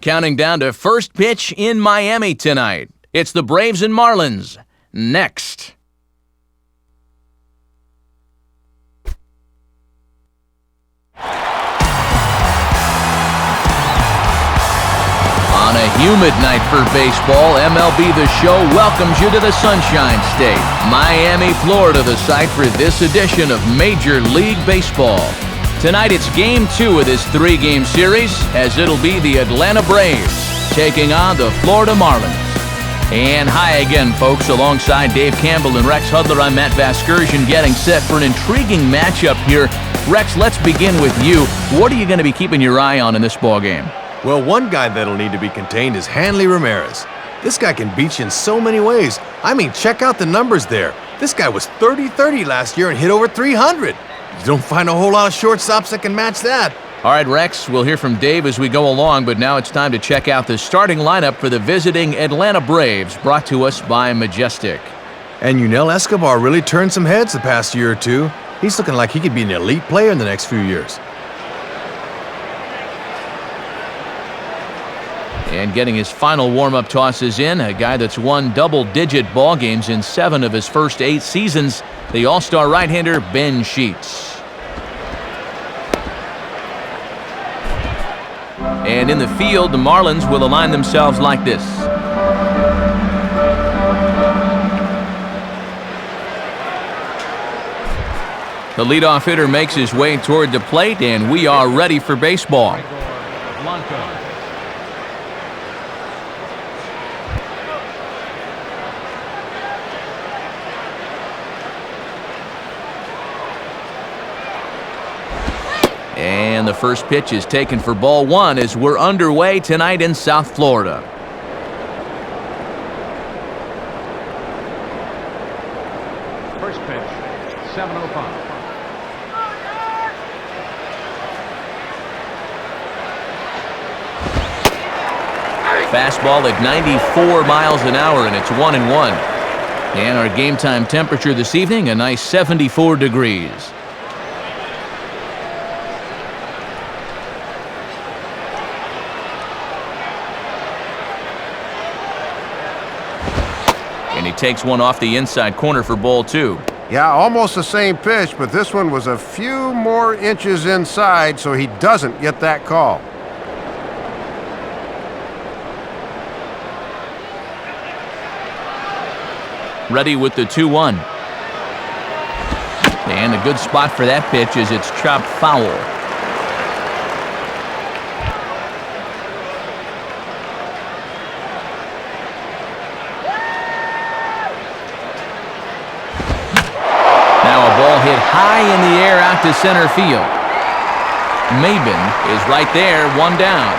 counting down to first pitch in Miami tonight. It's the Braves and Marlins. Next. On a humid night for baseball, MLB The Show welcomes you to the Sunshine State. Miami, Florida, the site for this edition of Major League Baseball. Tonight it's Game 2 of this 3-game series, as it'll be the Atlanta Braves taking on the Florida Marlins. And hi again, folks. Alongside Dave Campbell and Rex Hudler, I'm Matt Vasgersian, getting set for an intriguing matchup here. Rex, let's begin with you. What are you going to be keeping your eye on in this ballgame? Well, one guy that'll need to be contained is Hanley Ramirez. This guy can beat you in so many ways. I mean, check out the numbers there. This guy was 30-30 last year and hit over 300. You don't find a whole lot of shortstops that can match that. All right, Rex, we'll hear from Dave as we go along, but now it's time to check out the starting lineup for the visiting Atlanta Braves, brought to us by Majestic. And Yunel Escobar really turned some heads the past year or two. He's looking like he could be an elite player in the next few years. And getting his final warm-up tosses in, a guy that's won double-digit ball games in 7 of his first 8 seasons, the all-star right-hander Ben Sheets. And in the field, the Marlins will align themselves like this. The leadoff hitter makes his way toward the plate, and we are ready for baseball. And the first pitch is taken for ball 1 as we're underway tonight in South Florida. First pitch, 7:05. Fastball at 94 miles an hour, and it's 1-1. And our game time temperature this evening, a nice 74 degrees. And he takes one off the inside corner for ball 2. Yeah, almost the same pitch, but this one was a few more inches inside, so he doesn't get that call. Ready with the 2-1. And a good spot for that pitch as it's chopped foul. Hit high in the air out to center field. Maben is right there, 1 down.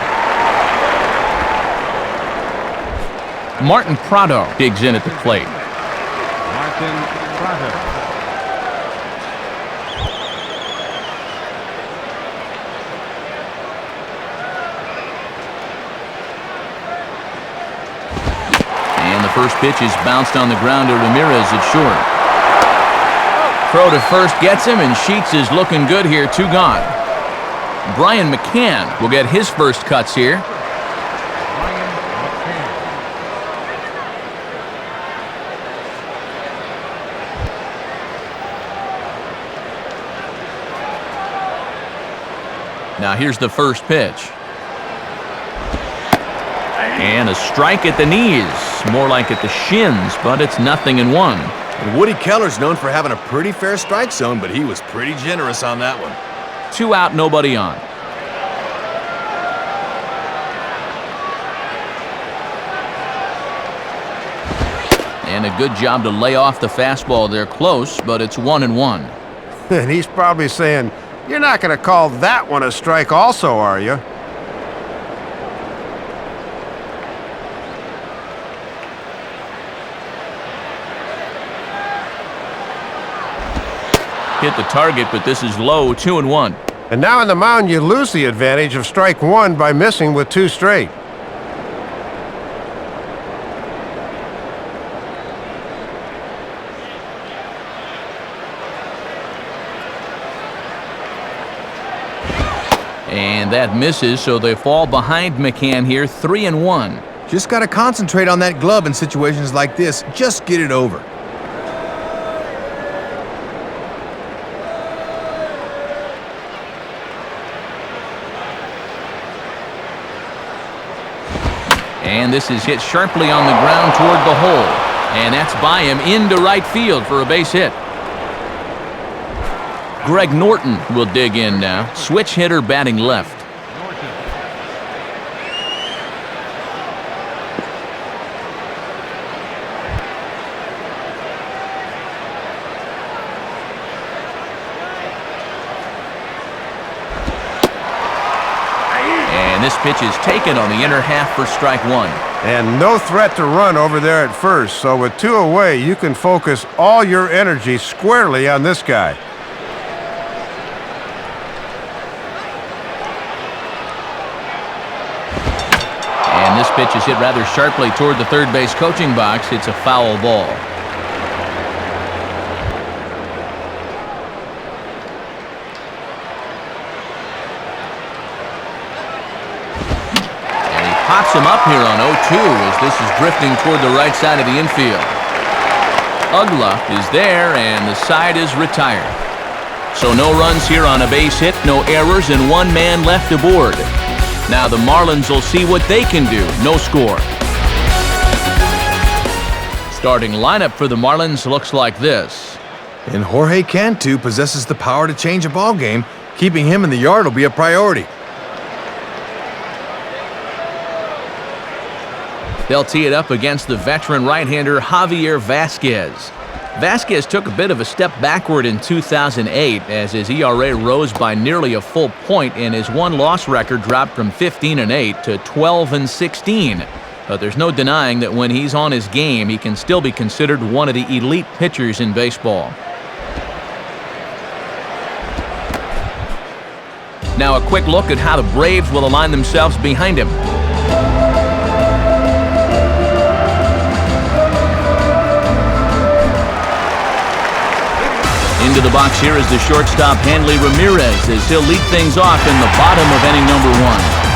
Martin Prado digs in at the plate. Martin Prado. And the first pitch is bounced on the ground to Ramirez at short. Throw to first gets him, and Sheets is looking good here. 2 gone. Brian McCann will get his first cuts here. Brian McCann. Now here's the first pitch. And a strike at the knees. More like at the shins, but it's 0-1. Woody Keller's known for having a pretty fair strike zone, but he was pretty generous on that one. 2 out, nobody on. And a good job to lay off the fastball there close, but it's 1-1. And he's probably saying, you're not going to call that one a strike also, are you? Hit the target, but this is low, 2-1. And now on the mound, you lose the advantage of strike 1 by missing with 2 straight. And And that misses, so they fall behind McCann here, 3-1. Just got to concentrate on that glove in situations like this. Just get it over. And this is hit sharply on the ground toward the hole. And that's by him into right field for a base hit. Greg Norton will dig in now. Switch hitter batting left. And this pitch is taken on the inner half for strike one. And no threat to run over there at first, so with 2 away, you can focus all your energy squarely on this guy. And this pitch is hit rather sharply toward the third base coaching box. It's a foul ball. Pops him up here on 0-2 as this is drifting toward the right side of the infield. Ugla is there, and the side is retired. So no runs here on a base hit, no errors, and 1 man left aboard. Now the Marlins will see what they can do. No score. Starting lineup for the Marlins looks like this. And Jorge Cantu possesses the power to change a ball game. Keeping him in the yard will be a priority. They'll tee it up against the veteran right-hander Javier Vasquez. Vasquez took a bit of a step backward in 2008 as his ERA rose by nearly a full point and his one-loss record dropped from 15-8 to 12-16. But there's no denying that when he's on his game, he can still be considered one of the elite pitchers in baseball. Now a quick look at how the Braves will align themselves behind him. Into the box here is the shortstop Hanley Ramirez as he'll lead things off in the bottom of inning number 1.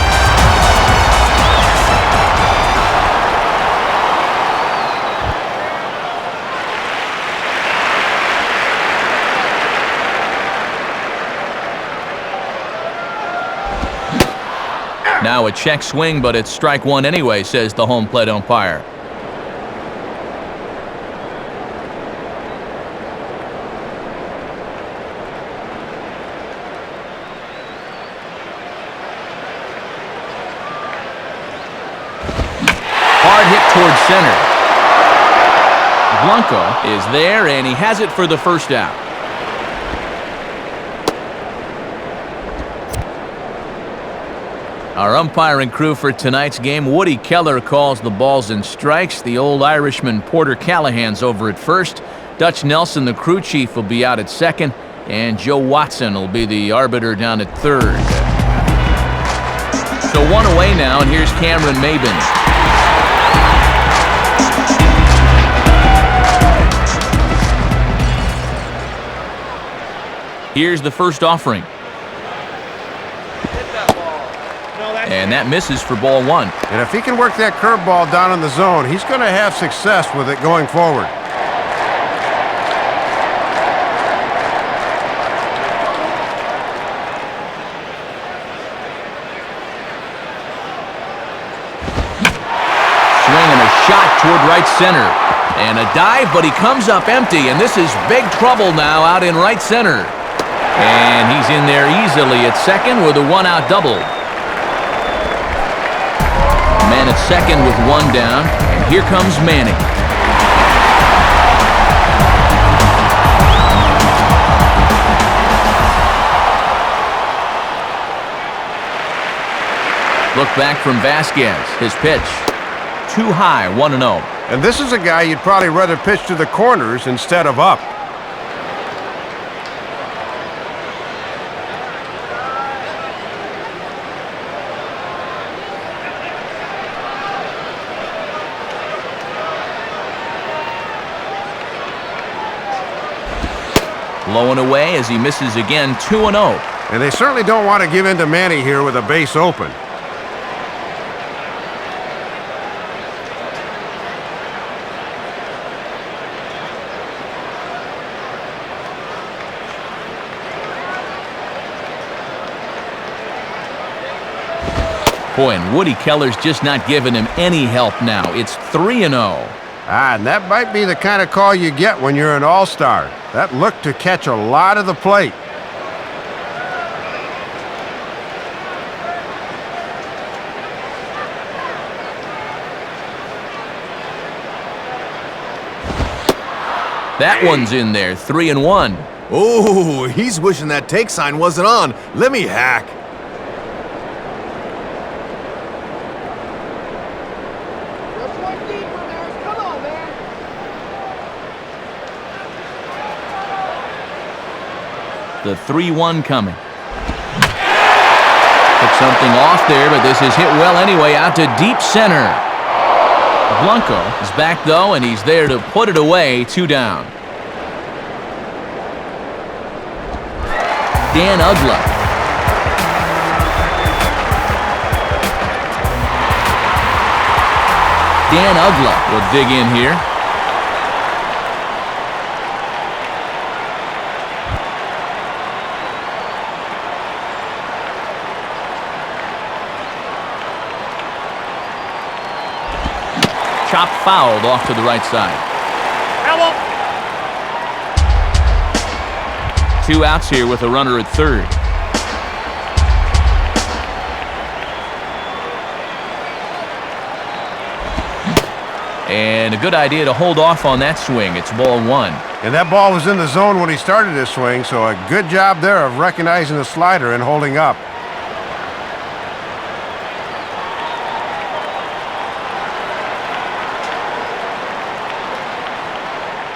Now a check swing, but it's strike one anyway, says the home plate umpire. Hard hit towards center. Blanco is there, and he has it for the first out. Our umpiring crew for tonight's game, Woody Keller calls the balls and strikes. The old Irishman Porter Callahan's over at first. Dutch Nelson, the crew chief, will be out at second, and Joe Watson will be the arbiter down at third. So 1 away now, and here's Cameron Maybin. Here's the first offering. And that misses for ball 1. And if he can work that curveball down in the zone, he's going to have success with it going forward. Swinging a shot toward right center. And a dive, but he comes up empty, and this is big trouble now out in right center. And he's in there easily at second with a 1-out double. Man at second with 1 down, and here comes Manning. Look back from Vasquez. His pitch. Too high, 1-0. And this is a guy you'd probably rather pitch to the corners instead of up. Low and away as he misses again, 2-0. And they certainly don't want to give in to Manny here with a base open. Boy, and Woody Keller's just not giving him any help now. It's 3-0. And that might be the kind of call you get when you're an all-star. That looked to catch a lot of the plate. That one's in there, 3-1. Oh, he's wishing that take sign wasn't on. Let me hack. The 3-1 coming. Took something off there, but this is hit well anyway, out to deep center. Blanco is back, though, and he's there to put it away, 2 down. Dan Uggla. Dan Uggla will dig in here. Chop fouled off to the right side. Hello. 2 outs here with a runner at third. And a good idea to hold off on that swing. It's ball 1. And that ball was in the zone when he started his swing, so a good job there of recognizing the slider and holding up.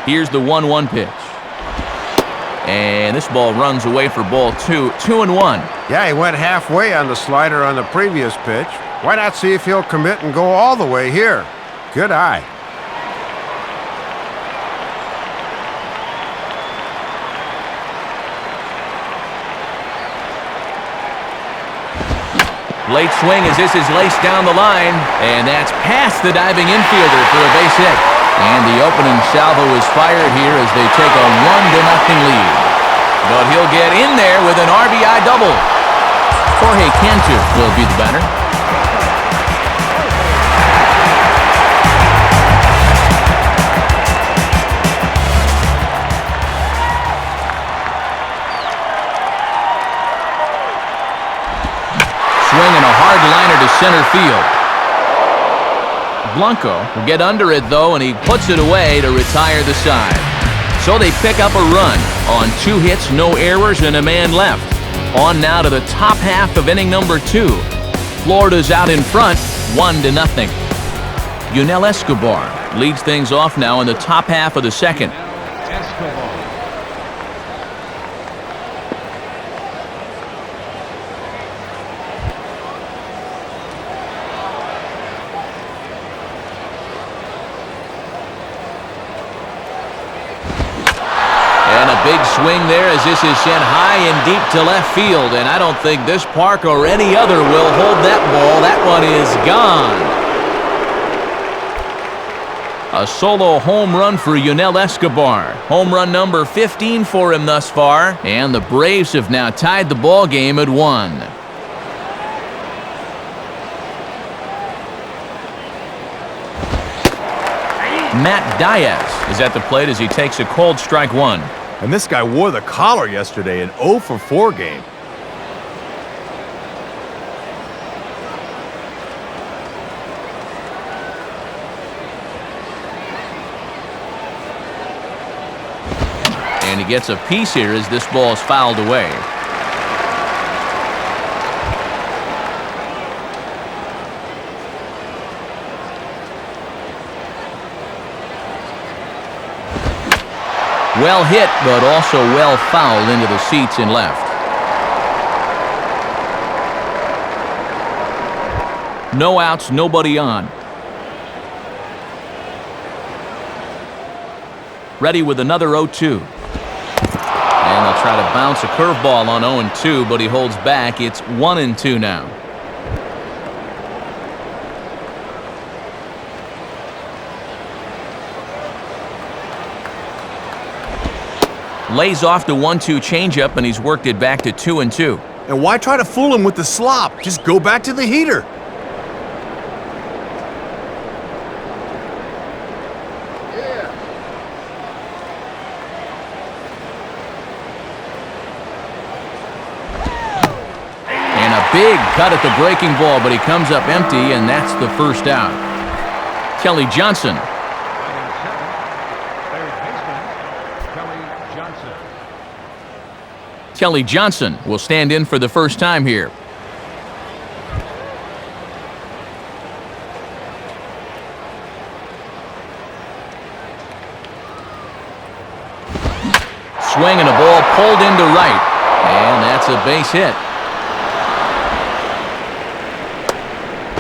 Here's the 1-1 pitch. And this ball runs away for ball 2. 2-1. Yeah, he went halfway on the slider on the previous pitch. Why not see if he'll commit and go all the way here? Good eye. Late swing as this is laced down the line. And that's past the diving infielder for a base hit. And the opening salvo is fired here as they take a 1-0 lead. But he'll get in there with an RBI double. Jorge Cantu will be the batter. Swinging a hard liner to center field. Blanco will get under it, though, and he puts it away to retire the side. So they pick up a run on 2 hits, no errors, and a man left. On now to the top half of inning number 2. Florida's out in front, 1-0. Yunel Escobar leads things off now in the top half of the second. Escobar. Big swing there as this is sent high and deep to left field, and I don't think this park or any other will hold that ball. That one is gone. A solo home run for Yunel Escobar. Home run number 15 for him thus far, and the Braves have now tied the ball game at 1. Matt Diaz is at the plate as he takes a cold strike 1. And this guy wore the collar yesterday, an 0 for 4 game. And he gets a piece here as this ball is fouled away. Well hit, but also well fouled into the seats in left. No outs, nobody on. Ready with another 0-2. And they'll try to bounce a curveball on 0-2, but he holds back. It's 1-2 now. Lays off the 1-2 changeup, and he's worked it back to 2-2. And why try to fool him with the slop? Just go back to the heater. And a big cut at the breaking ball, but he comes up empty, and that's the first out. Kelly Johnson. Kelly Johnson will stand in for the first time here. Swing and a ball pulled into right. And that's a base hit.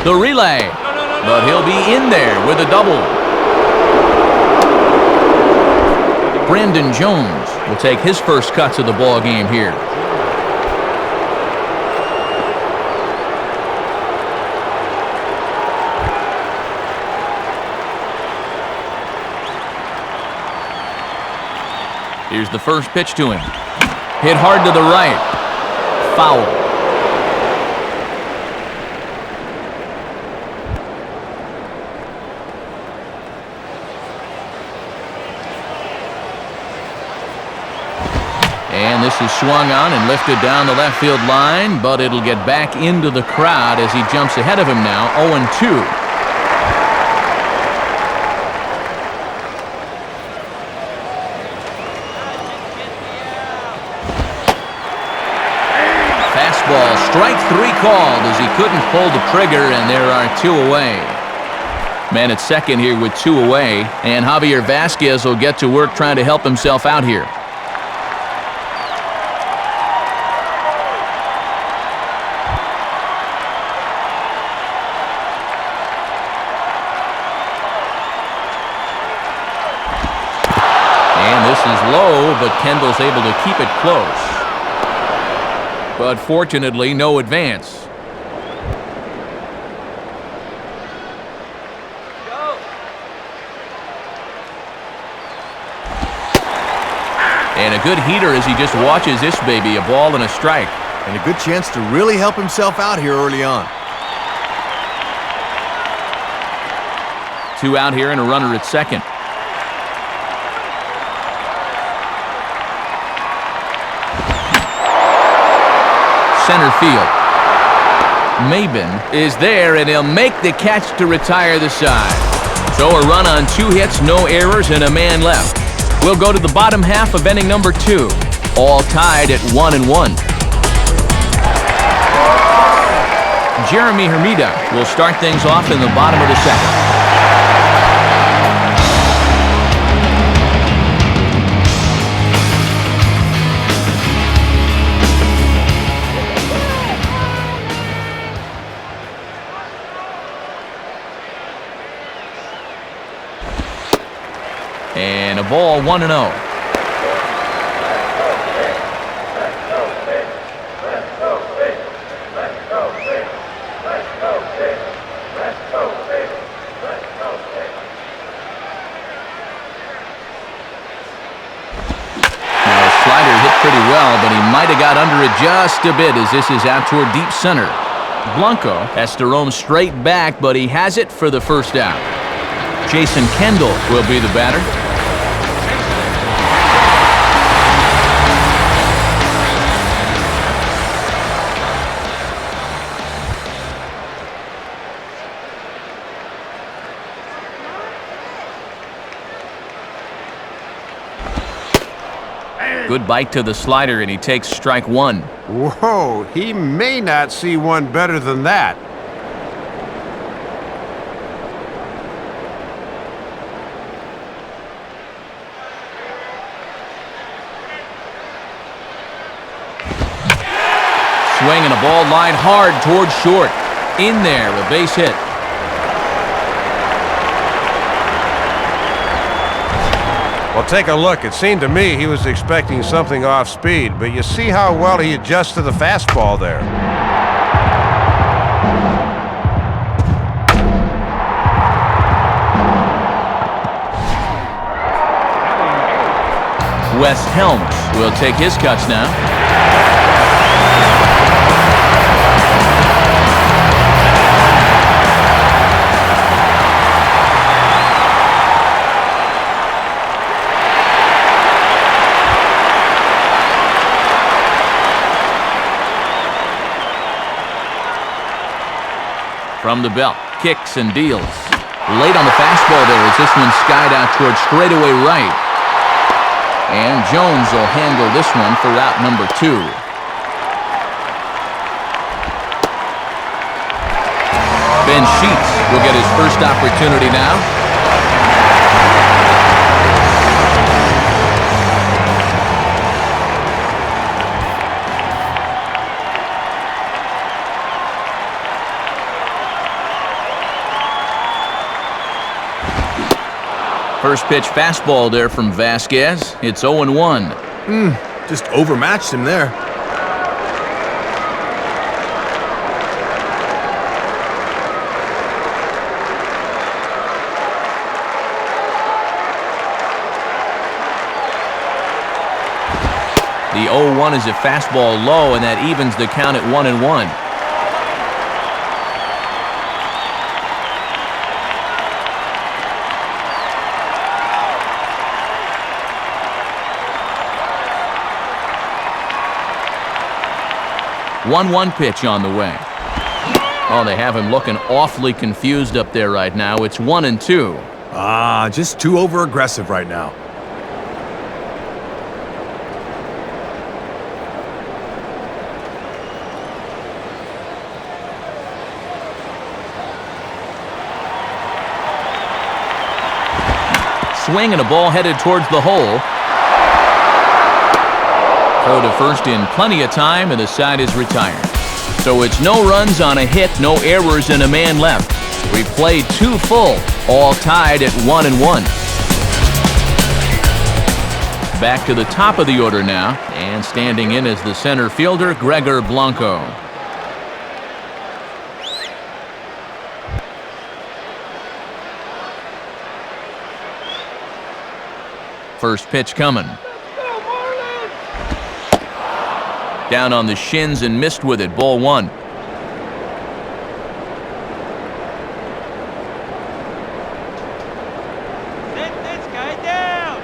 The relay. But he'll be in there with a double. Brandon Jones will take his first cuts of the ball game here. Here's the first pitch to him. Hit hard to the right. Foul. And this is swung on and lifted down the left field line, but it'll get back into the crowd as he jumps ahead of him now, 0-2. Fastball, strike 3 called as he couldn't pull the trigger, and there are 2 away. Man at second here with 2 away, and Javier Vasquez will get to work trying to help himself out here. Is low, but Kendall's able to keep it close. But fortunately, no advance. And a good heater as he just watches this baby, a ball and a strike. And a good chance to really help himself out here early on. 2 out here and a runner at second. Center field. Maben is there, and he'll make the catch to retire the side. So a run on 2 hits, no errors, and a man left. We'll go to the bottom half of inning number 2. All tied at 1-1. Jeremy Hermida will start things off in the bottom of the second. And a ball, 1-0. Slider hit pretty well, but he might have got under it just a bit as this is out toward deep center. Blanco has to roam straight back, but he has it for the first out. Jason Kendall will be the batter. Good bite to the slider, and he takes strike 1. Whoa, he may not see one better than that. Swing and a ball lined hard towards short. In there, a base hit. Well, take a look. It seemed to me he was expecting something off speed, but you see how well he adjusts to the fastball there. Wes Helms will take his cuts now. From the belt, kicks and deals. Late on the fastball there as this one skied out towards straightaway right. And Jones will handle this one for out number 2. Ben Sheets will get his first opportunity now. First pitch fastball there from Vasquez. It's 0-1. Just overmatched him there. The 0-1 is a fastball low, and that evens the count at 1-1. One pitch on the way. Oh, they have him looking awfully confused up there right now. It's 1-2. Just too over-aggressive right now. Swing and a ball headed towards the hole. Throw to first in plenty of time, and the side is retired. So it's no runs on a hit, no errors, and a man left. We've played 2 full, all tied at 1-1. Back to the top of the order now, and standing in is the center fielder, Gregor Blanco. First pitch coming. Down on the shins and missed with it. Ball 1. Sit this guy down.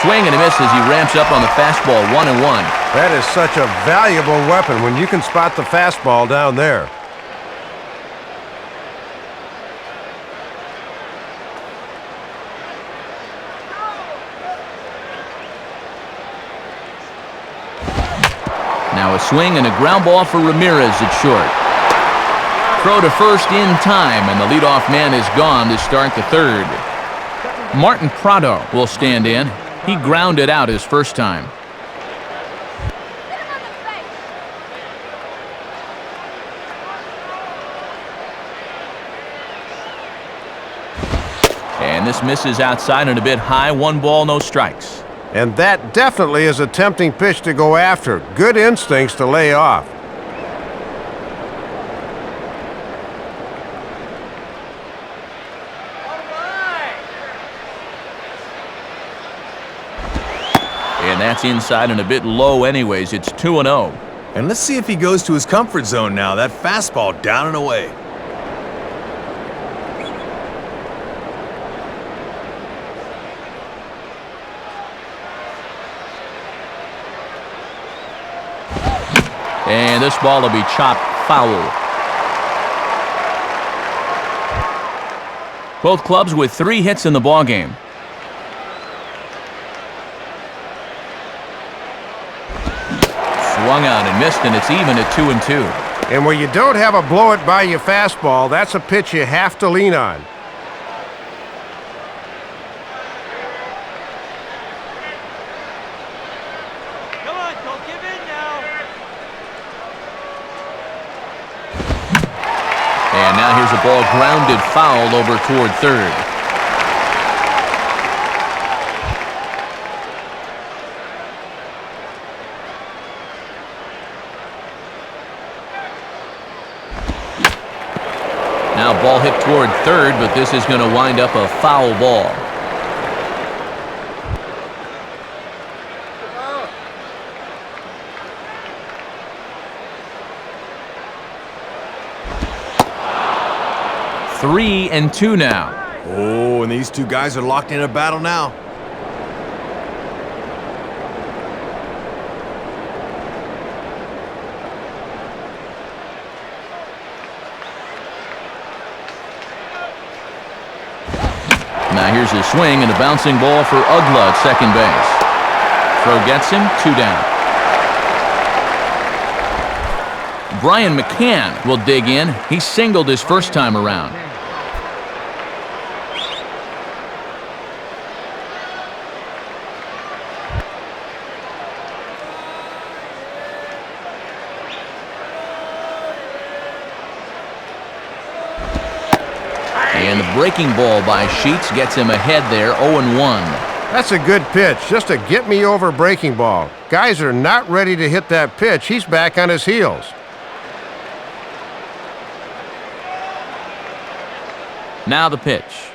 Swing and a miss as he ramps up on the fastball. 1-1. That is such a valuable weapon when you can spot the fastball down there. Now a swing and a ground ball for Ramirez at short. Throw to first in time, and the leadoff man is gone to start the third. Martin Prado will stand in. He grounded out his first time. And this misses outside and a bit high. 1 ball, no strikes. And that definitely is a tempting pitch to go after. Good instincts to lay off. And that's inside and a bit low anyways. It's 2-0. And let's see if he goes to his comfort zone now. That fastball down and away. And this ball will be chopped foul. Both clubs with 3 hits in the ballgame. Swung on and missed, and it's even at 2-2. And when you don't have a blow-it-by-you fastball, that's a pitch you have to lean on. And now here's a ball grounded foul over toward third. Now ball hit toward third, but this is going to wind up a foul ball. Three and two now. Oh, and these two guys are locked in a battle now. Now here's a swing and a bouncing ball for Ugla at second base. Throw gets him, 2 down. Brian McCann will dig in. He singled his first time around. And the breaking ball by Sheets gets him ahead there, 0-1. That's a good pitch, just a get-me-over breaking ball. Guys are not ready to hit that pitch. He's back on his heels. Now the pitch.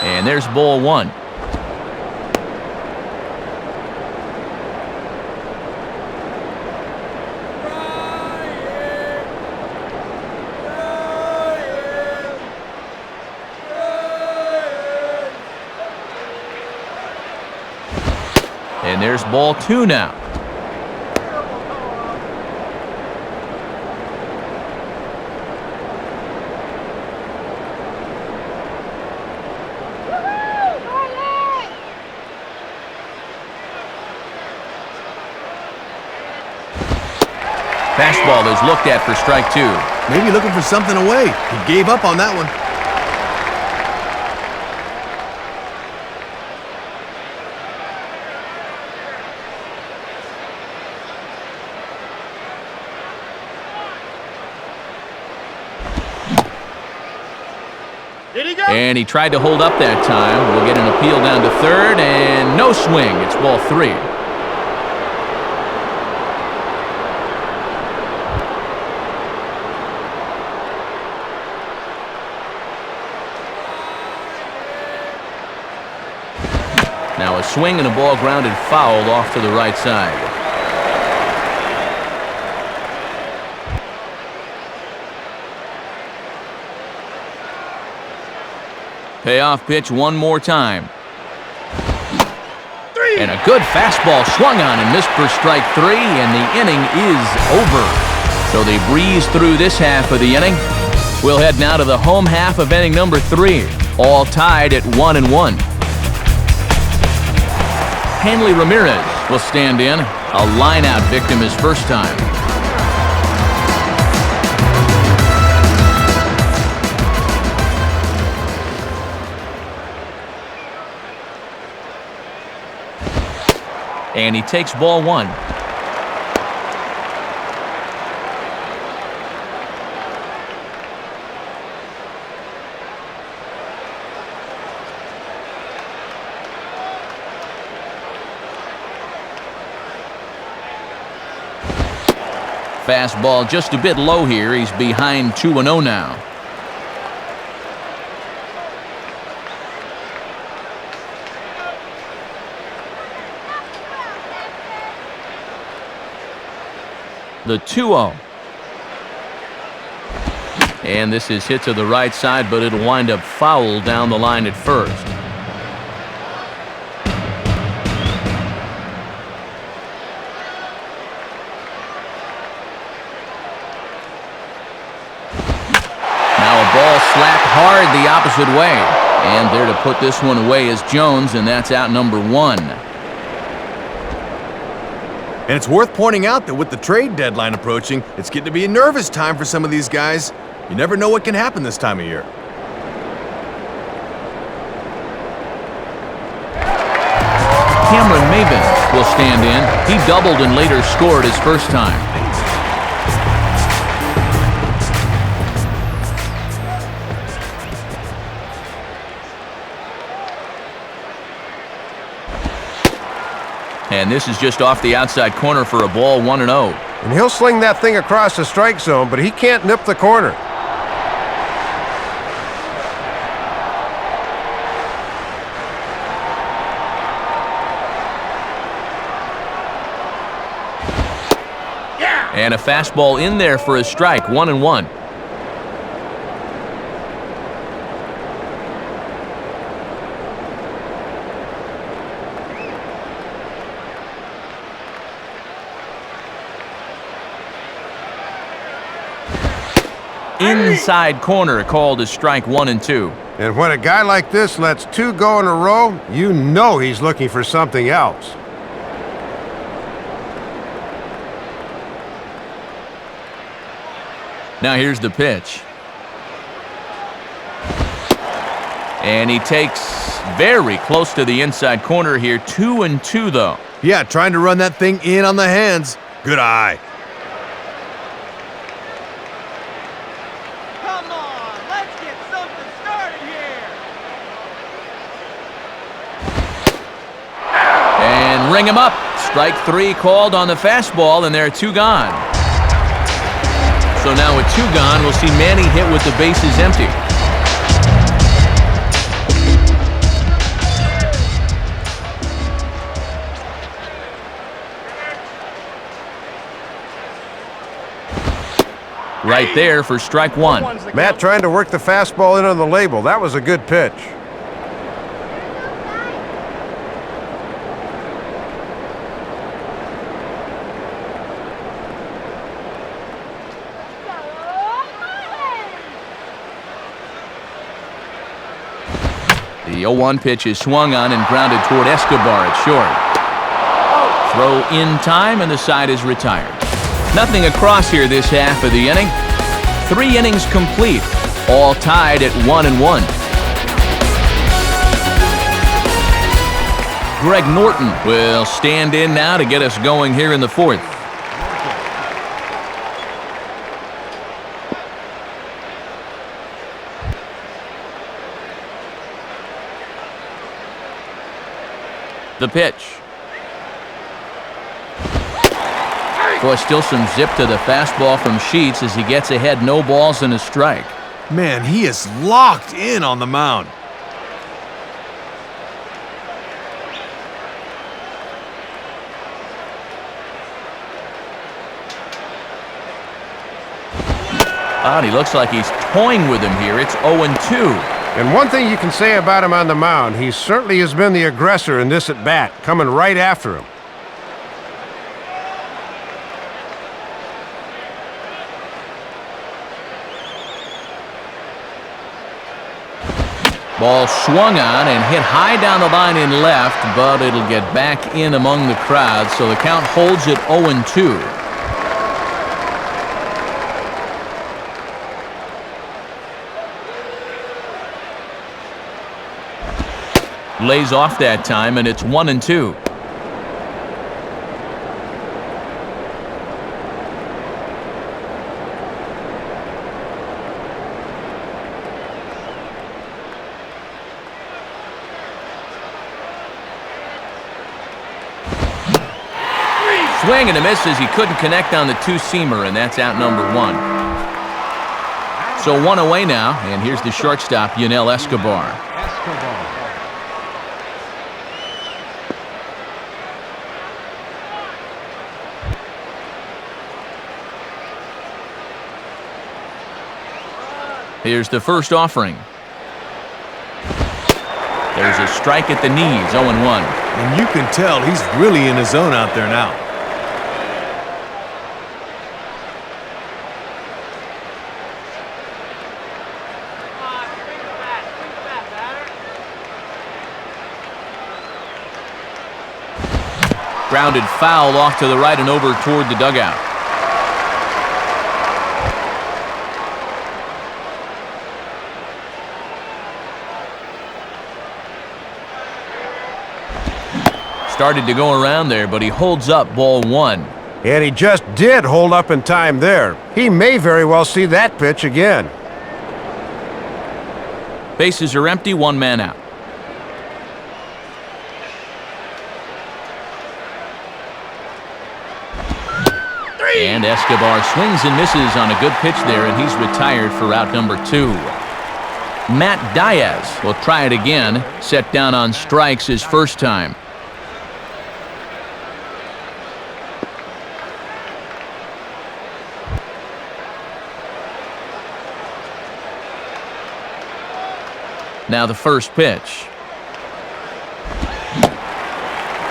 And there's ball 1. And there's ball 2 now. Fastball is looked at for strike 2. Maybe looking for something away. He gave up on that one. And he tried to hold up that time. We'll get an appeal down to third, and no swing. It's ball 3. Now a swing and a ball grounded foul off to the right side. Payoff pitch one more time. And a good fastball swung on and missed for strike 3, and the inning is over. So they breeze through this half of the inning. We'll head now to the home half of inning number 3, all tied at 1-1. Hanley Ramirez will stand in. A line-out victim his first time. And he takes ball 1. Fastball just a bit low here. He's behind 2-0 now. The 2-0. And this is hit to the right side, but it'll wind up foul down the line at first. Now a ball slapped hard the opposite way. And there to put this one away is Jones, and that's out number 1. And it's worth pointing out that with the trade deadline approaching, it's getting to be a nervous time for some of these guys. You never know what can happen this time of year. Cameron Maben will stand in. He doubled and later scored his first time. And this is just off the outside corner for a ball, 1-0. And he'll sling that thing across the strike zone, but he can't nip the corner. And a fastball in there for a strike, 1-1. Inside corner called a strike, 1-2. And when a guy like this lets two go in a row, you know he's looking for something else. Now here's the pitch. And he takes very close to the inside corner here. 2-2 though. Yeah, trying to run that thing in on the hands. Good eye. Come on, let's get something started here. And ring him up. Strike 3 called on the fastball, and there are 2 gone. So now with 2 gone, we'll see Manny hit with the bases empty. Right there for strike 1. Matt trying to work the fastball in on the label. That was a good pitch. The 0-1 pitch is swung on and grounded toward Escobar at short. Throw in time, and the side is retired. Nothing across here this half of the inning. 3 innings complete, all tied at 1-1. Greg Norton will stand in now to get us going here in the 4th. The pitch. Boy, still some zip to the fastball from Sheets as he gets ahead, no balls and a strike. Man, he is locked in on the mound. He looks like he's toying with him here. It's 0-2. And one thing you can say about him on the mound, he certainly has been the aggressor in this at-bat, coming right after him. Ball swung on and hit high down the line in left, but it'll get back in among the crowd, so the count holds at 0-2. Lays off that time, and it's 1-2. Swing and a miss as he couldn't connect on the 2-seamer, and that's out number 1. So 1 away now, and here's the shortstop, Yunel Escobar. Here's the first offering. There's a strike at the knees, 0-1. And you can tell he's really in his zone out there now. Grounded foul off to the right and over toward the dugout. Started to go around there, but he holds up, ball 1. And he just did hold up in time there. He may very well see that pitch again. Bases are empty, 1 man out. And Escobar swings and misses on a good pitch there, and he's retired for out number 2. Matt Diaz will try it again, set down on strikes his first time. Now the first pitch.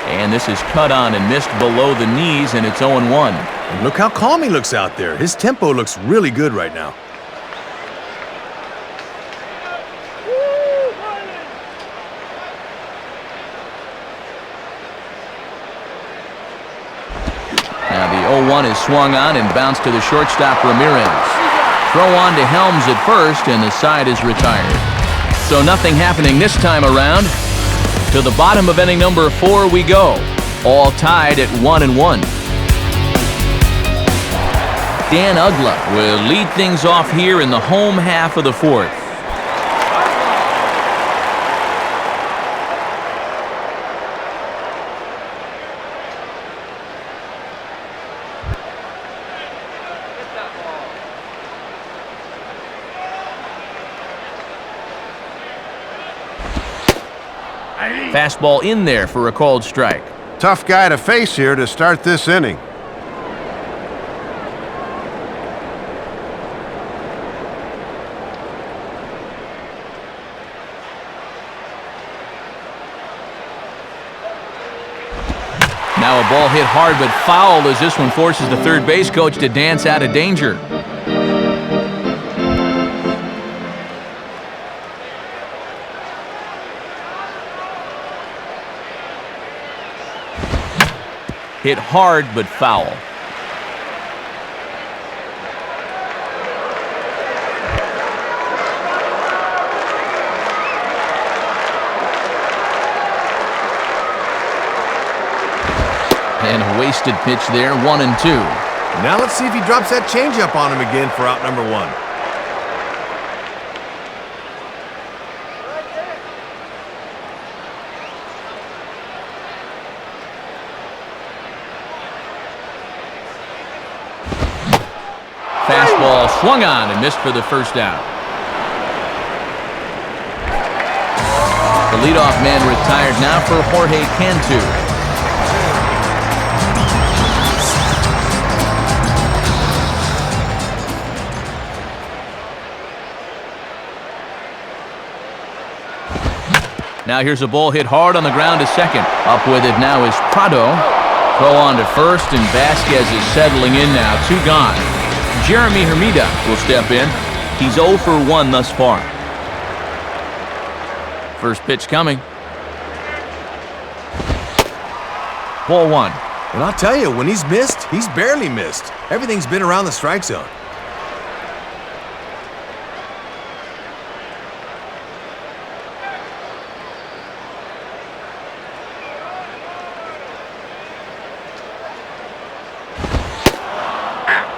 And this is cut on and missed below the knees, and it's 0-1. And look how calm he looks out there. His tempo looks really good right now. Now the 0-1 is swung on and bounced to the shortstop Ramirez. Throw on to Helms at first, and the side is retired. So nothing happening this time around. To the bottom of inning number 4 we go. All tied at 1-1. Dan Uggla will lead things off here in the home half of the 4th. Fastball in there for a called strike. Tough guy to face here to start this inning. Now a ball hit hard but foul as this one forces the third base coach to dance out of danger. Hit hard but foul. And a wasted pitch there, 1-2. Now let's see if he drops that changeup on him again for out number 1. Fastball swung on and missed for the first out. The leadoff man retired now for Jorge Cantu. Now here's a ball hit hard on the ground to second. Up with it now is Prado. Throw on to first, and Vasquez is settling in now. 2 gone. Jeremy Hermida will step in. He's 0 for 1 thus far. First pitch coming. Ball 1. And I'll tell you, when he's missed, he's barely missed. Everything's been around the strike zone.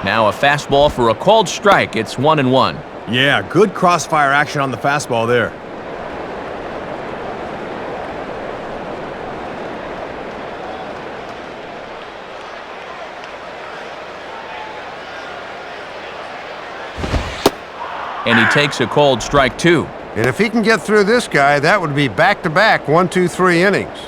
Now a fastball for a called strike. It's 1-1. Yeah, good crossfire action on the fastball there. And he takes a called strike 2. And if he can get through this guy, that would be back-to-back 1, 2, 3 innings.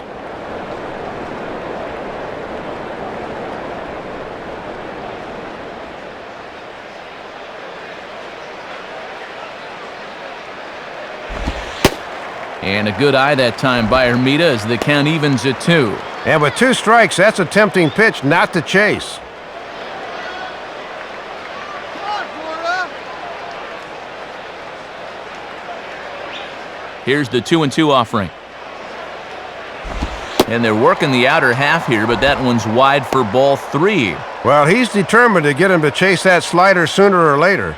And a good eye that time by Hermida as the count evens at 2. And with 2 strikes, that's a tempting pitch not to chase. Come on, Florida. Here's the 2-2 offering. And they're working the outer half here, but that one's wide for ball 3. Well, he's determined to get him to chase that slider sooner or later.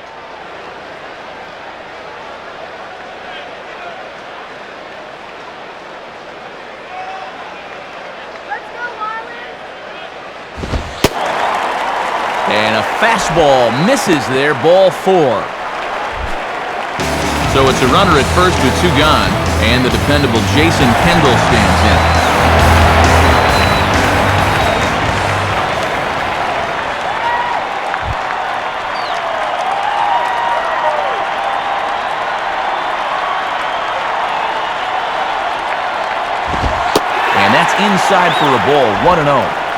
And a fastball misses there, ball 4. So it's a runner at first with 2 gone, and the dependable Jason Kendall stands in. outside for a ball, 1-0.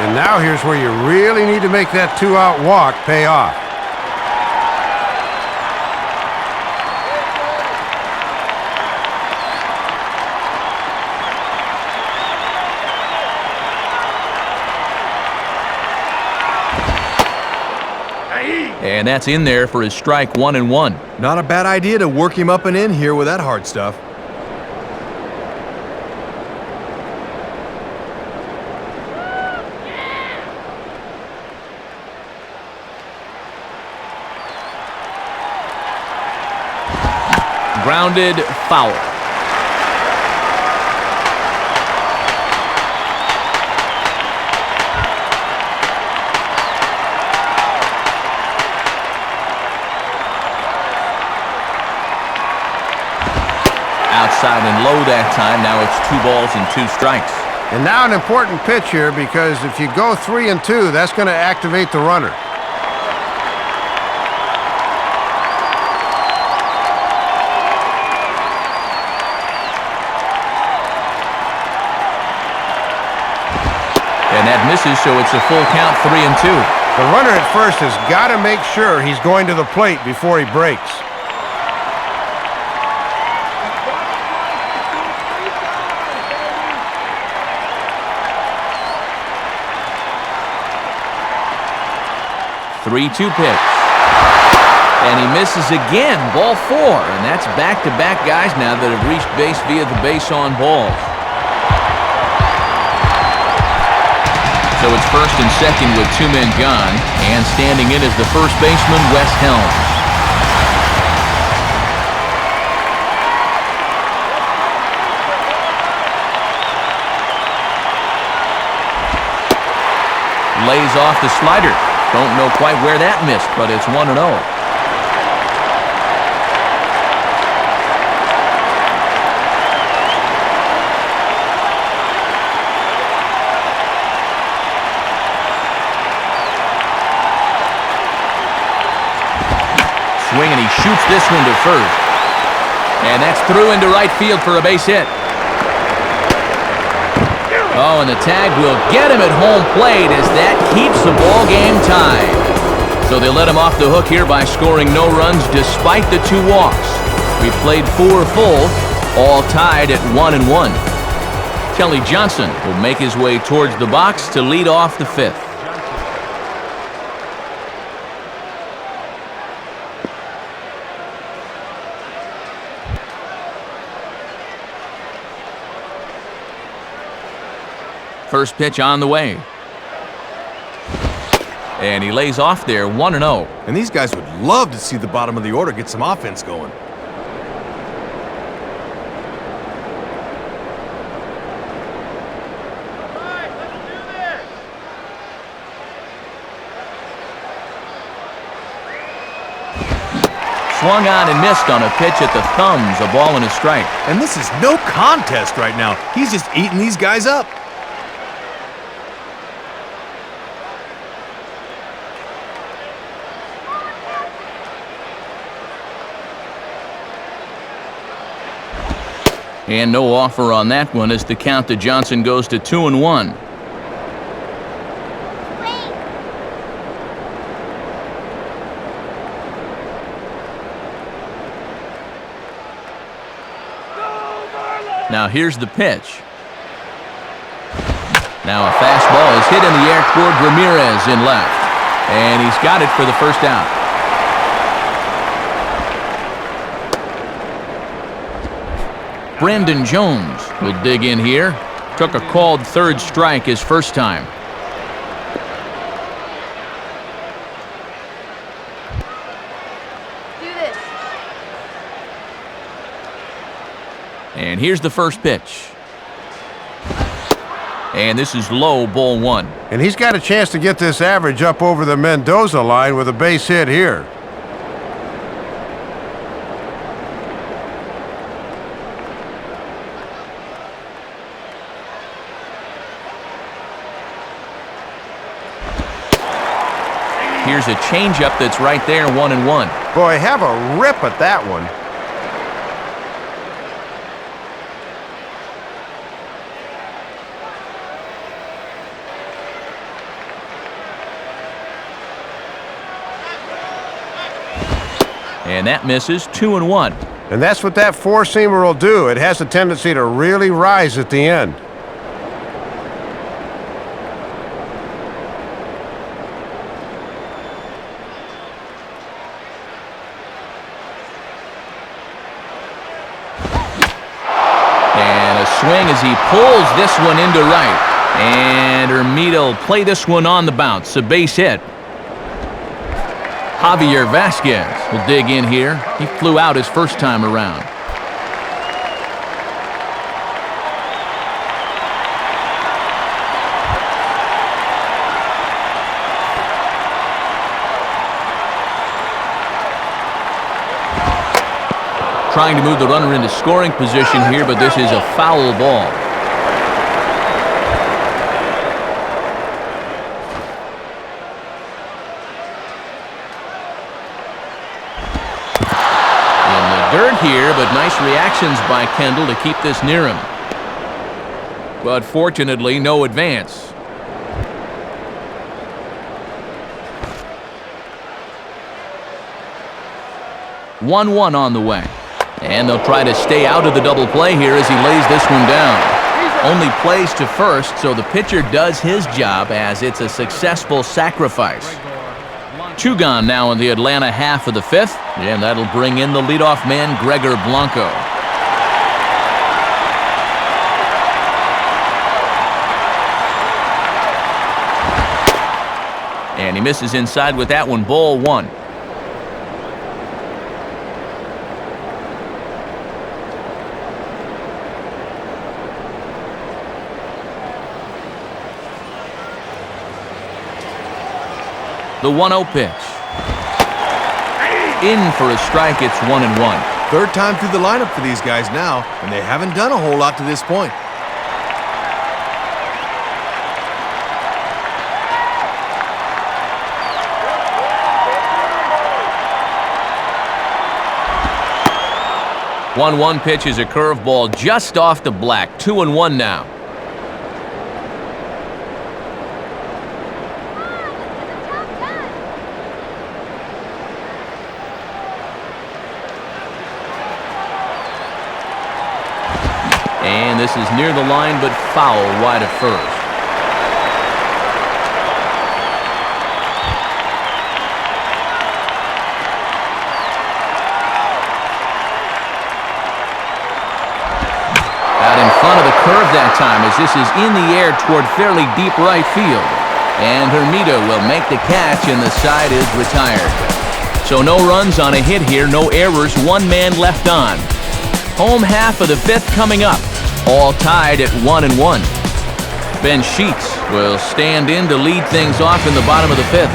And now here's where you really need to make that 2-out walk pay off. And that's in there for his strike, 1-1. Not a bad idea to work him up and in here with that hard stuff. Grounded foul. Outside and low that time. Now it's 2 balls and 2 strikes. And now an important pitch here, because if you go 3-2, that's going to activate the runner. And that misses, so it's a full count, 3-2. The runner at first has got to make sure he's going to the plate before he breaks. Three-two pitch. And he misses again, ball 4. And that's back-to-back guys now that have reached base via the base on balls. So it's first and second with 2 men gone, and standing in is the first baseman, Wes Helms. Lays off the slider. Don't know quite where that missed, but it's 1-0. Swing, and he shoots this one to first. And that's through into right field for a base hit. Oh, and the tag will get him at home plate as that keeps the ball game tied. So they let him off the hook here by scoring no runs despite the 2 walks. We played 4 full, all tied at 1-1. Kelly Johnson will make his way towards the box to lead off the 5th. First pitch on the way. And he lays off there, 1-0. And these guys would love to see the bottom of the order get some offense going. Swung on and missed on a pitch at the thumbs, a ball and a strike. And this is no contest right now. He's just eating these guys up. And no offer on that one as the count to Johnson goes to 2-1. Now here's the pitch. Now a fastball is hit in the air toward Ramirez in left. And he's got it for the first out. Brandon Jones will dig in here. Took a called 3rd strike his first time. Do this. And here's the first pitch. And this is low, ball 1. And he's got a chance to get this average up over the Mendoza line with a base hit here. Here's a changeup that's right there, 1-1. Boy, have a rip at that one. And that misses 2-1. And that's what that four-seamer will do. It has a tendency to really rise at the end. And a swing as he pulls this one into right. And Hermida will play this one on the bounce. A base hit. Javier Vasquez will dig in here. He flew out his first time around. Trying to move the runner into scoring position here, but this is a foul ball. Dirt here, but nice reactions by Kendall to keep this near him. But fortunately, no advance. (1-1) on the way. And they'll try to stay out of the double play here as he lays this one down. Only plays to first, so the pitcher does his job as it's a successful sacrifice. 2 gone now in the Atlanta half of the 5th, and that'll bring in the leadoff man, Gregor Blanco. And he misses inside with that one, ball 1. The 1-0 pitch. In for a strike, it's 1-1. Third time through the lineup for these guys now, and they haven't done a whole lot to this point. The 1-1 pitch is a curveball just off the black. 2-1 now. And this is near the line, but foul wide of first. Out in front of the curve that time, as this is in the air toward fairly deep right field. And Hermida will make the catch, and the side is retired. So no runs on a hit here, no errors, 1 man left on. Home half of the 5th coming up. All tied at 1-1. Ben Sheets will stand in to lead things off in the bottom of the 5th.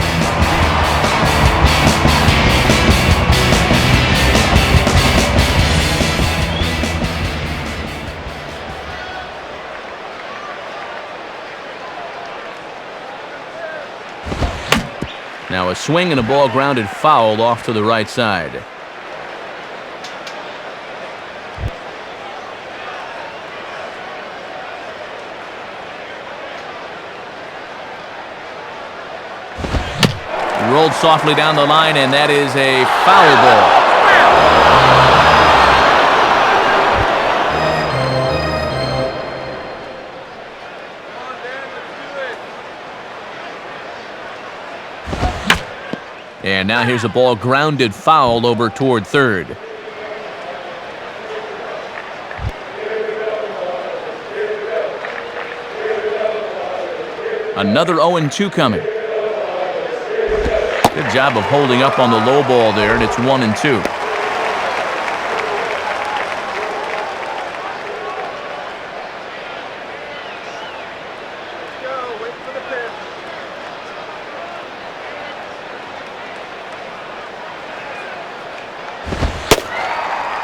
Now a swing and a ball grounded foul off to the right side. Rolled softly down the line, and that is a foul ball. And now here's a ball grounded foul over toward third. Another 0-2 coming. Good job of holding up on the low ball there, and it's 1-2.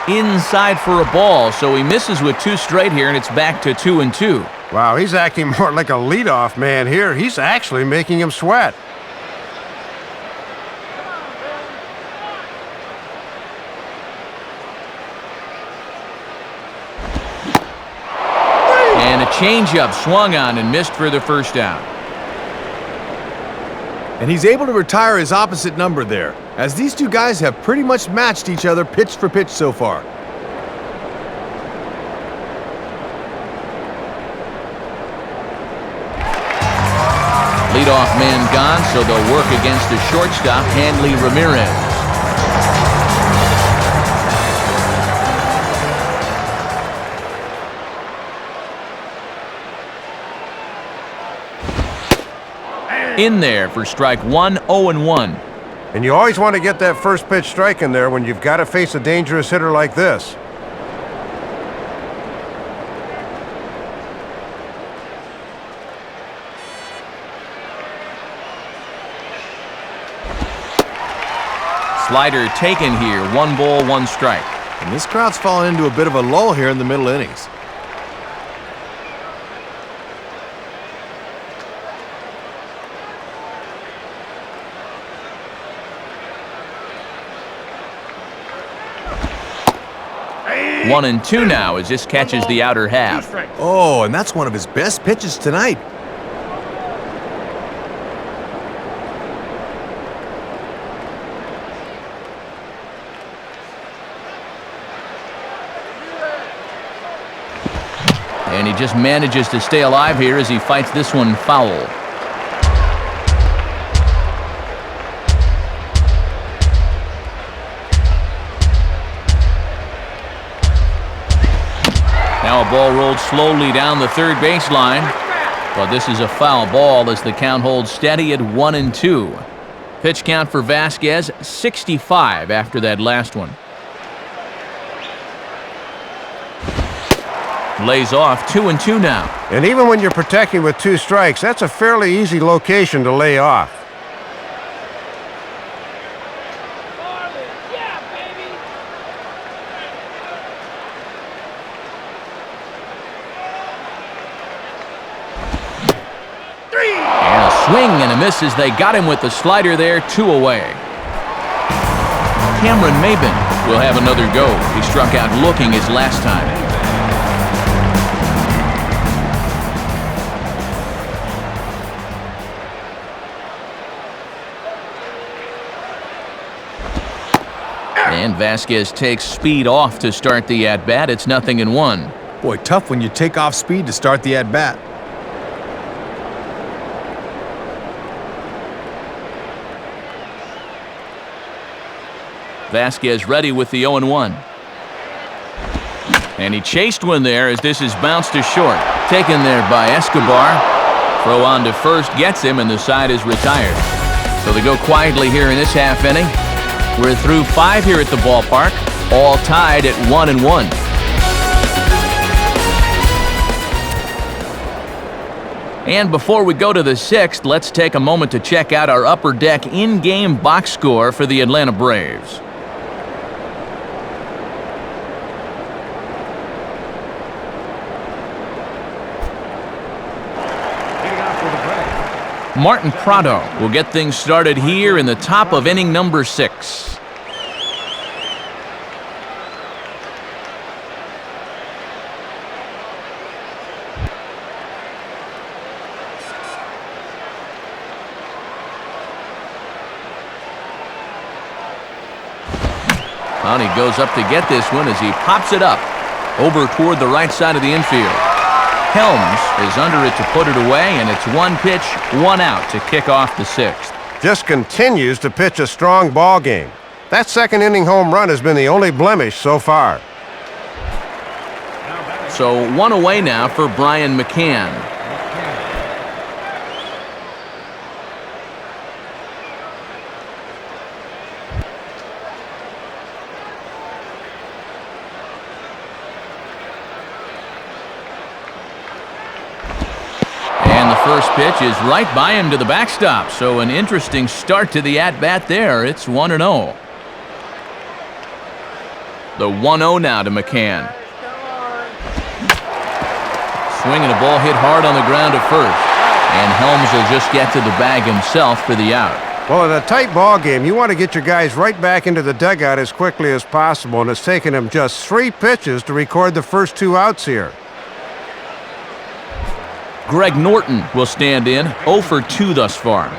Inside for a ball, so he misses with 2 straight here, and it's back to 2-2. Wow, he's acting more like a leadoff man here. He's actually making him sweat. And a changeup swung on and missed for the first down. And he's able to retire his opposite number there. as these two guys have pretty much matched each other pitch for pitch so far. Leadoff man gone, so they'll work against the shortstop, Hanley Ramirez. In there for strike one, 0-1. And you always want to get that first pitch strike in there when you've got to face a dangerous hitter like this. Slider taken here, 1 ball, 1 strike. And this crowd's fallen into a bit of a lull here in the middle innings. One and two now as this catches the outer half. Oh, and that's one of his best pitches tonight. And he just manages to stay alive here as he fights this one foul. Now a ball rolled slowly down the third baseline, but this is a foul ball as the count holds steady at 1-2. Pitch count for Vasquez, 65 after that last one. Lays off, 2-2 now. And even when you're protecting with 2 strikes, that's a fairly easy location to lay off. And a swing and a miss as they got him with the slider there, 2 away. Cameron Maben will have another go. He struck out looking his last time. And Vasquez takes speed off to start the at-bat. It's 0-1. Boy, tough when you take off speed to start the at-bat. Vasquez ready with the 0-1. And he chased one there as this is bounced to short. Taken there by Escobar. Throw on to first gets him and the side is retired. So they go quietly here in this half inning. We're through 5 here at the ballpark, all tied at 1-1. And before we go to the 6th, let's take a moment to check out our Upper Deck in-game box score for the Atlanta Braves. Martin Prado will get things started here in the top of inning number 6. And he goes up to get this one as he pops it up over toward the right side of the infield. Helms is under it to put it away, and it's 1 pitch, 1 out to kick off the 6th. Just continues to pitch a strong ball game. That second inning home run has been the only blemish so far. So 1 away now for Brian McCann. First pitch is right by him to the backstop, so an interesting start to the at-bat there. It's 1-0. The 1-0 now to McCann. Swinging a ball hit hard on the ground to first, and Helms will just get to the bag himself for the out. Well, in a tight ball game, you want to get your guys right back into the dugout as quickly as possible, and it's taken him just 3 pitches to record the first 2 outs here. Greg Norton will stand in, 0 for 2 thus far.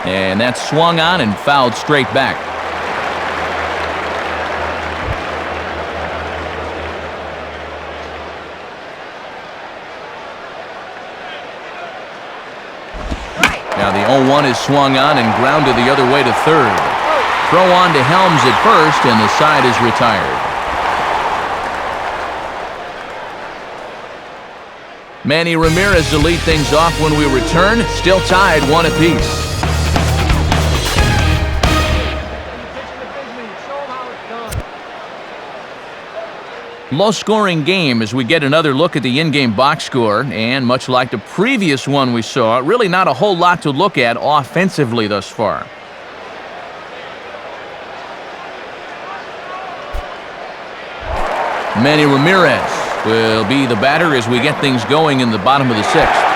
And that's swung on and fouled straight back. Now the 0-1 is swung on and grounded the other way to third. Throw on to Helms at first, and the side is retired. Manny Ramirez to lead things off when we return. Still tied 1 apiece. Low-scoring game as we get another look at the in-game box score, and much like the previous one we saw, really not a whole lot to look at offensively thus far. Manny Ramirez will be the batter as we get things going in the bottom of the 6th.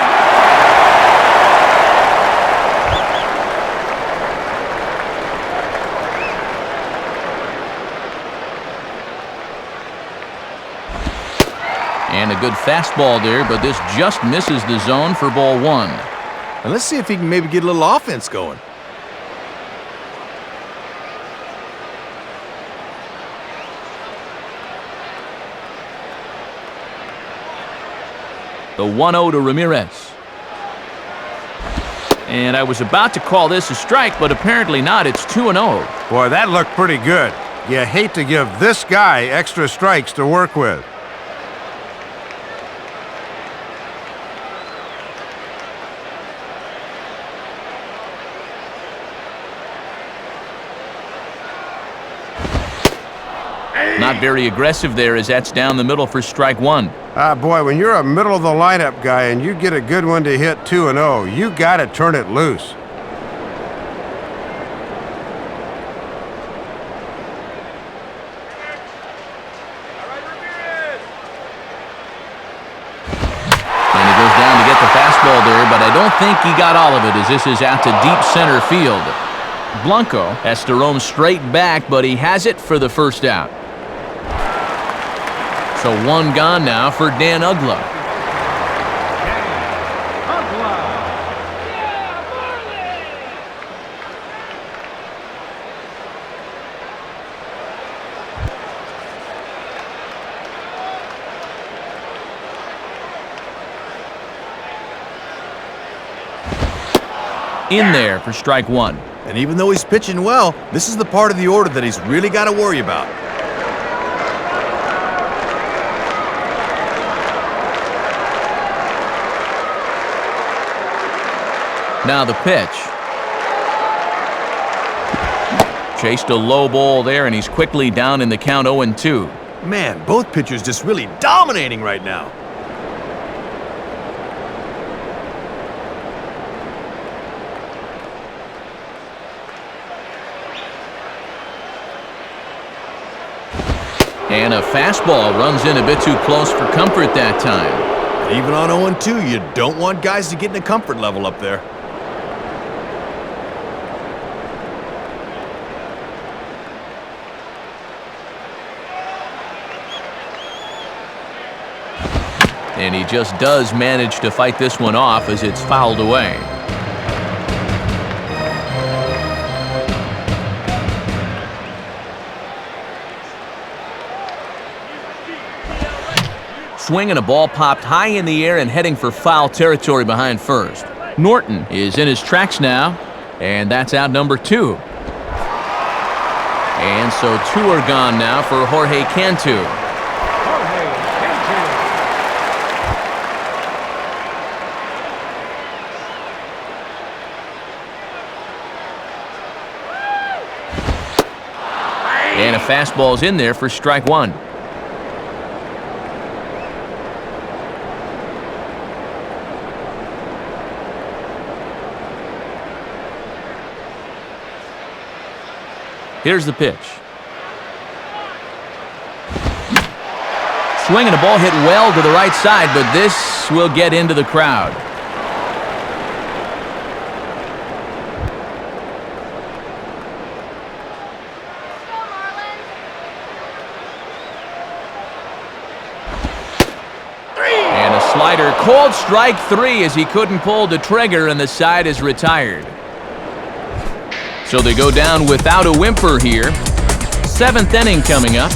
And a good fastball there, but this just misses the zone for ball 1. And let's see if he can maybe get a little offense going. The 1-0 to Ramirez. And I was about to call this a strike, but apparently not. It's 2-0. Boy, that looked pretty good. You hate to give this guy extra strikes to work with. Not very aggressive there as that's down the middle for strike 1. Boy, when you're a middle-of-the-lineup guy and you get a good one to hit 2-0, you got to turn it loose. And he goes down to get the fastball there, but I don't think he got all of it as this is out to deep center field. Blanco has to roam straight back, but he has it for the first out. So 1 gone now for Dan Uggla. In there for strike 1. And even though he's pitching well, this is the part of the order that he's really got to worry about. Now the pitch. Chased a low ball there, and he's quickly down in the count 0-2. Man, both pitchers just really dominating right now. And a fastball runs in a bit too close for comfort that time. And even on 0-2, you don't want guys to get in a comfort level up there. And he just does manage to fight this one off as it's fouled away. Swing and a ball popped high in the air and heading for foul territory behind first. Norton is in his tracks now, and that's out number 2. And so 2 are gone now for Jorge Cantu. And a fastball's in there for strike 1. Here's the pitch. Swing and a ball hit well to the right side, but this will get into the crowd. And a slider, called strike 3 as he couldn't pull the trigger and the side is retired. So they go down without a whimper here. 7th inning coming up.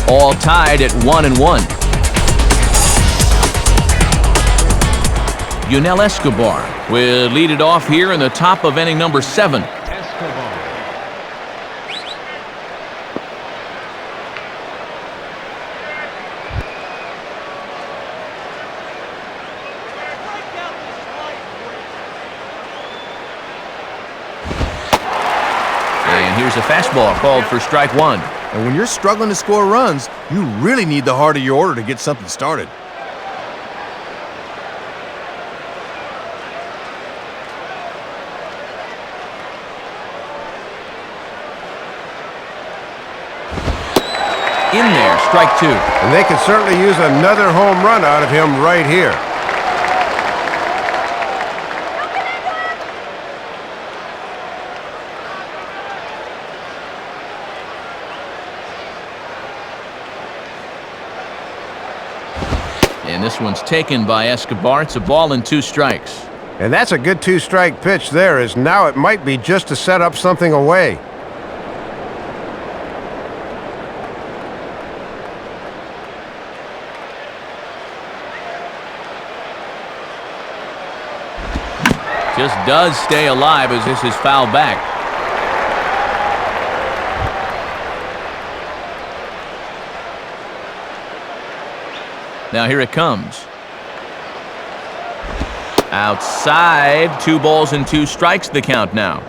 All tied at 1-1. Yunel Escobar will lead it off here in the top of inning number 7. And here's a fastball called for strike 1. And when you're struggling to score runs, you really need the heart of your order to get something started. In there, strike 2. And they could certainly use another home run out of him right here. And this one's taken by Escobar. It's a ball and 2 strikes. And that's a good 2-strike pitch there, as now it might be just to set up something away. Just does stay alive as this is fouled back. Now here it comes. Outside, 2 balls and 2 strikes the count now.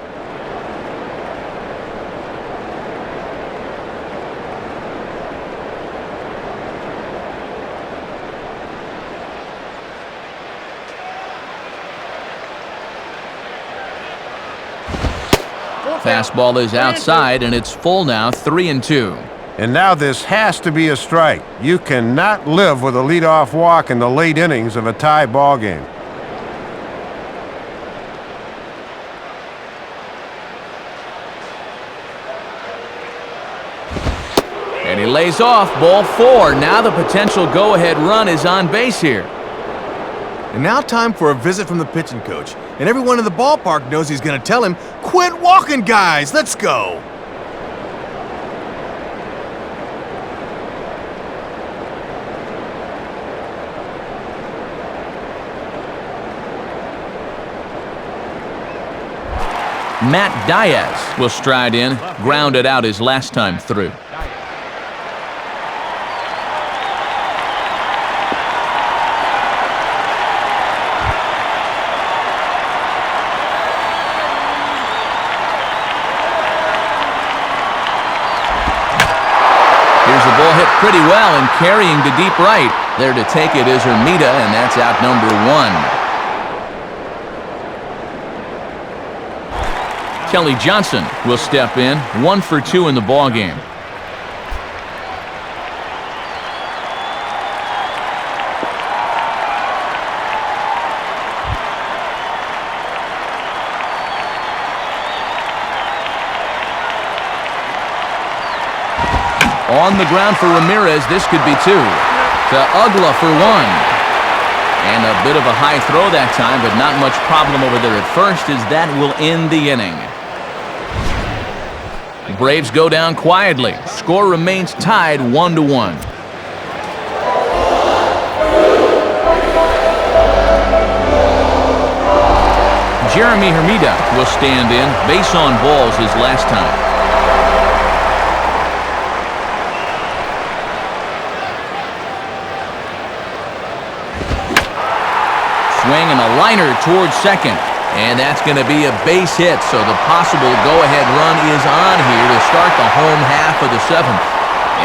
Fastball is outside, and it's full now, 3-2. And now this has to be a strike. You cannot live with a leadoff walk in the late innings of a tie ball game. And he lays off, ball 4. Now the potential go-ahead run is on base here. And now time for a visit from the pitching coach. And everyone in the ballpark knows he's going to tell him, "Quit walking, guys, let's go." Matt Diaz will stride in, grounded out his last time through. Here's a ball hit pretty well and carrying to deep right. There to take it is Hermida, and that's out number 1. Kelly Johnson will step in, 1 for 2 in the ballgame. On the ground for Ramirez, this could be 2. To Ugla for 1. And a bit of a high throw that time, but not much problem over there at first, as that will end the inning. Braves go down quietly. Score remains tied 1-1. Jeremy Hermida will stand in, base on balls his last time. Swing and a liner towards second. And that's going to be a base hit, so the possible go-ahead run is on here to start the home half of the 7th.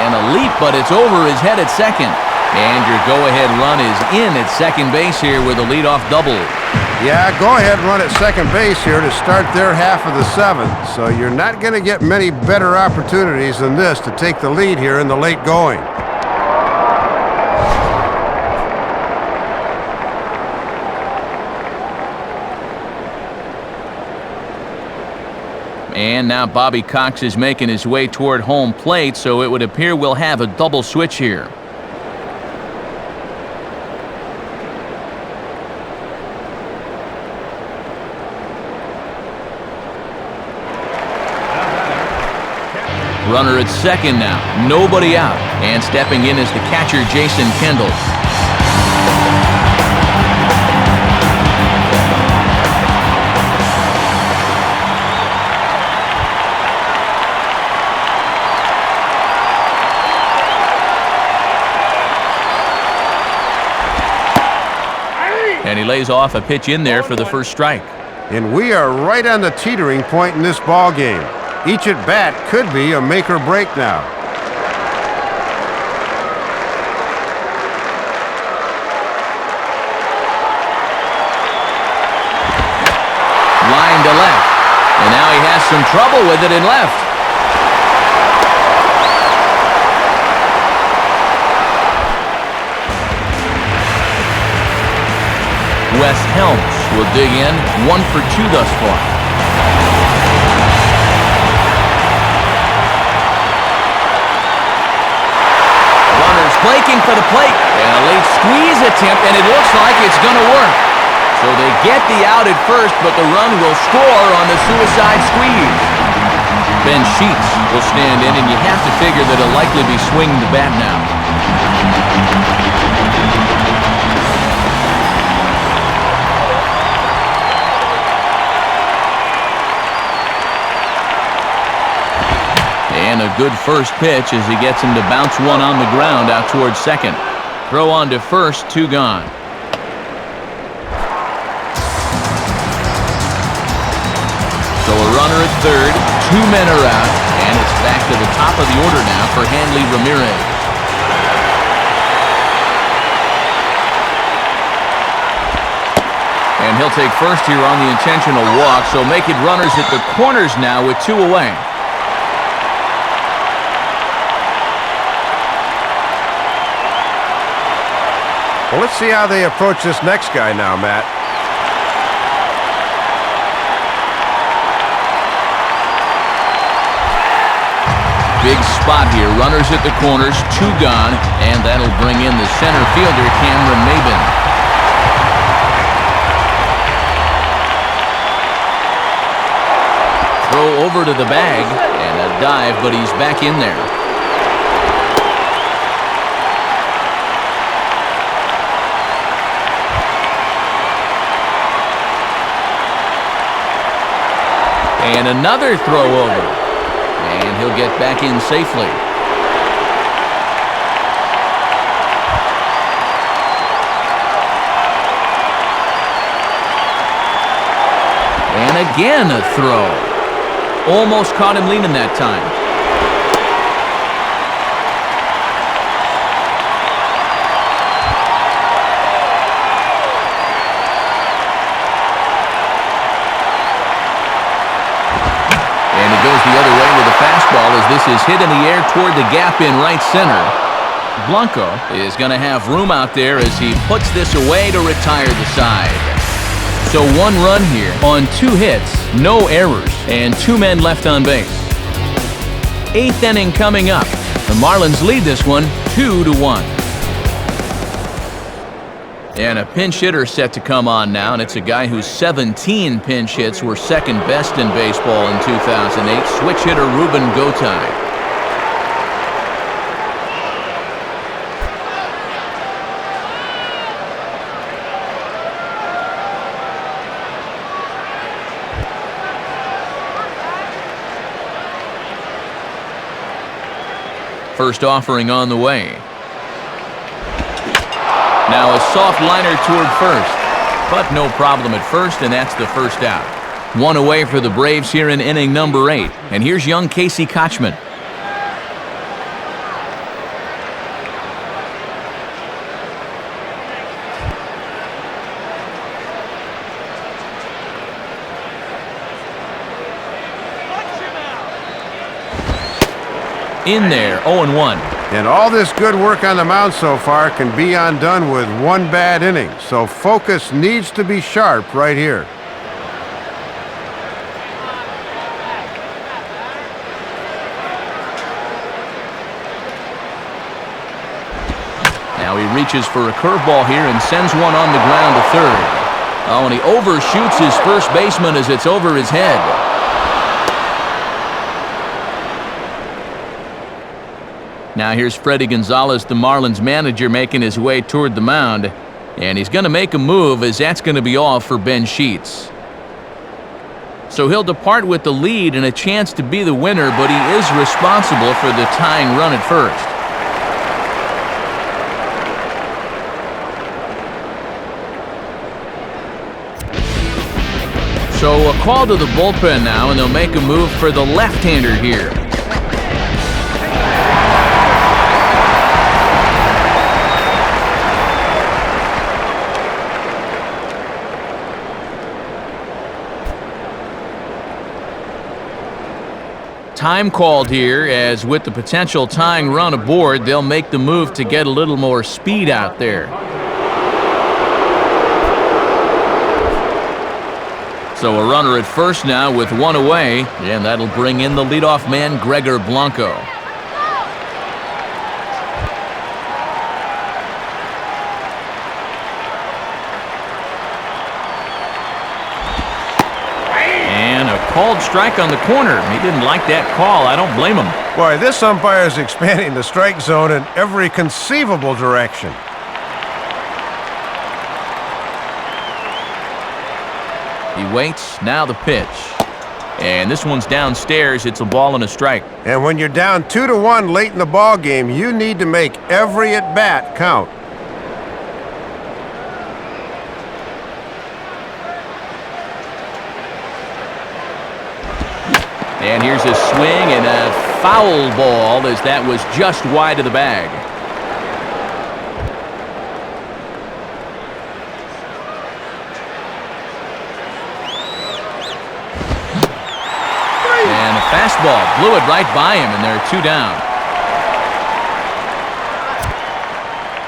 And a leap, but it's over his head at second. And your go-ahead run is in at second base here with a leadoff double. Yeah, go-ahead run at second base here to start their half of the 7th. So you're not going to get many better opportunities than this to take the lead here in the late going. And now Bobby Cox is making his way toward home plate, so it would appear we'll have a double switch here. Runner at second now, nobody out. And stepping in is the catcher, Jason Kendall. And he lays off a pitch in there for the first strike. And we are right on the teetering point in this ball game. Each at bat could be a make or break now. Line to left. And now he has some trouble with it in left. Wes Helms will dig in, 1 for 2 thus far. Runners flaking for the plate, and a late squeeze attempt, and it looks like it's going to work. So they get the out at first, but the run will score on the suicide squeeze. Ben Sheets will stand in, and you have to figure that he'll likely be swinging the bat now. And a good first pitch as he gets him to bounce one on the ground out towards second. Throw on to first, 2 gone. So a runner at third, 2 men are out, and it's back to the top of the order now for Hanley Ramirez. And he'll take first here on the intentional walk, so make it runners at the corners now with 2 away. Well, let's see how they approach this next guy now, Matt. Big spot here. Runners at the corners, 2 gone, and that'll bring in the center fielder, Cameron Maben. Throw over to the bag, and a dive, but he's back in there. And another throw over. And he'll get back in safely. And again a throw. Almost caught him leaning that time. The other way with a fastball as this is hit in the air toward the gap in right center. Blanco is going to have room out there as he puts this away to retire the side. So 1 run here on 2 hits, no errors, and 2 men left on base. 8th inning coming up. The Marlins lead this one 2-1. And a pinch hitter set to come on now, and it's a guy whose 17 pinch hits were second best in baseball in 2008, switch hitter Ruben Gotay. First offering on the way. Now a soft liner toward first, but no problem at first, and that's the first out. 1 away for the Braves here in inning number 8. And here's young Casey Kochman. In there, 0-1. And all this good work on the mound so far can be undone with 1 bad inning. So focus needs to be sharp right here. Now he reaches for a curveball here and sends one on the ground to third. Oh, and he overshoots his first baseman as it's over his head. Now here's Freddie Gonzalez, the Marlins manager, making his way toward the mound. And he's going to make a move, as that's going to be all for Ben Sheets. So he'll depart with the lead and a chance to be the winner, but he is responsible for the tying run at first. So a call to the bullpen now, and they'll make a move for the left-hander here. Time called here, as with the potential tying run aboard, they'll make the move to get a little more speed out there. So a runner at first now with one away, and that'll bring in the leadoff man, Gregor Blanco. And a called strike on the corner. He didn't like that call. I don't blame him. Boy, this umpire is expanding the strike zone in every conceivable direction. He waits, now the pitch. And this one's downstairs. It's a ball and a strike. And when you're down 2-1 late in the ball game, you need to make every at-bat count. And here's a swing and a foul ball, as that was just wide of the bag. And a fastball blew it right by him, and they're 2 down.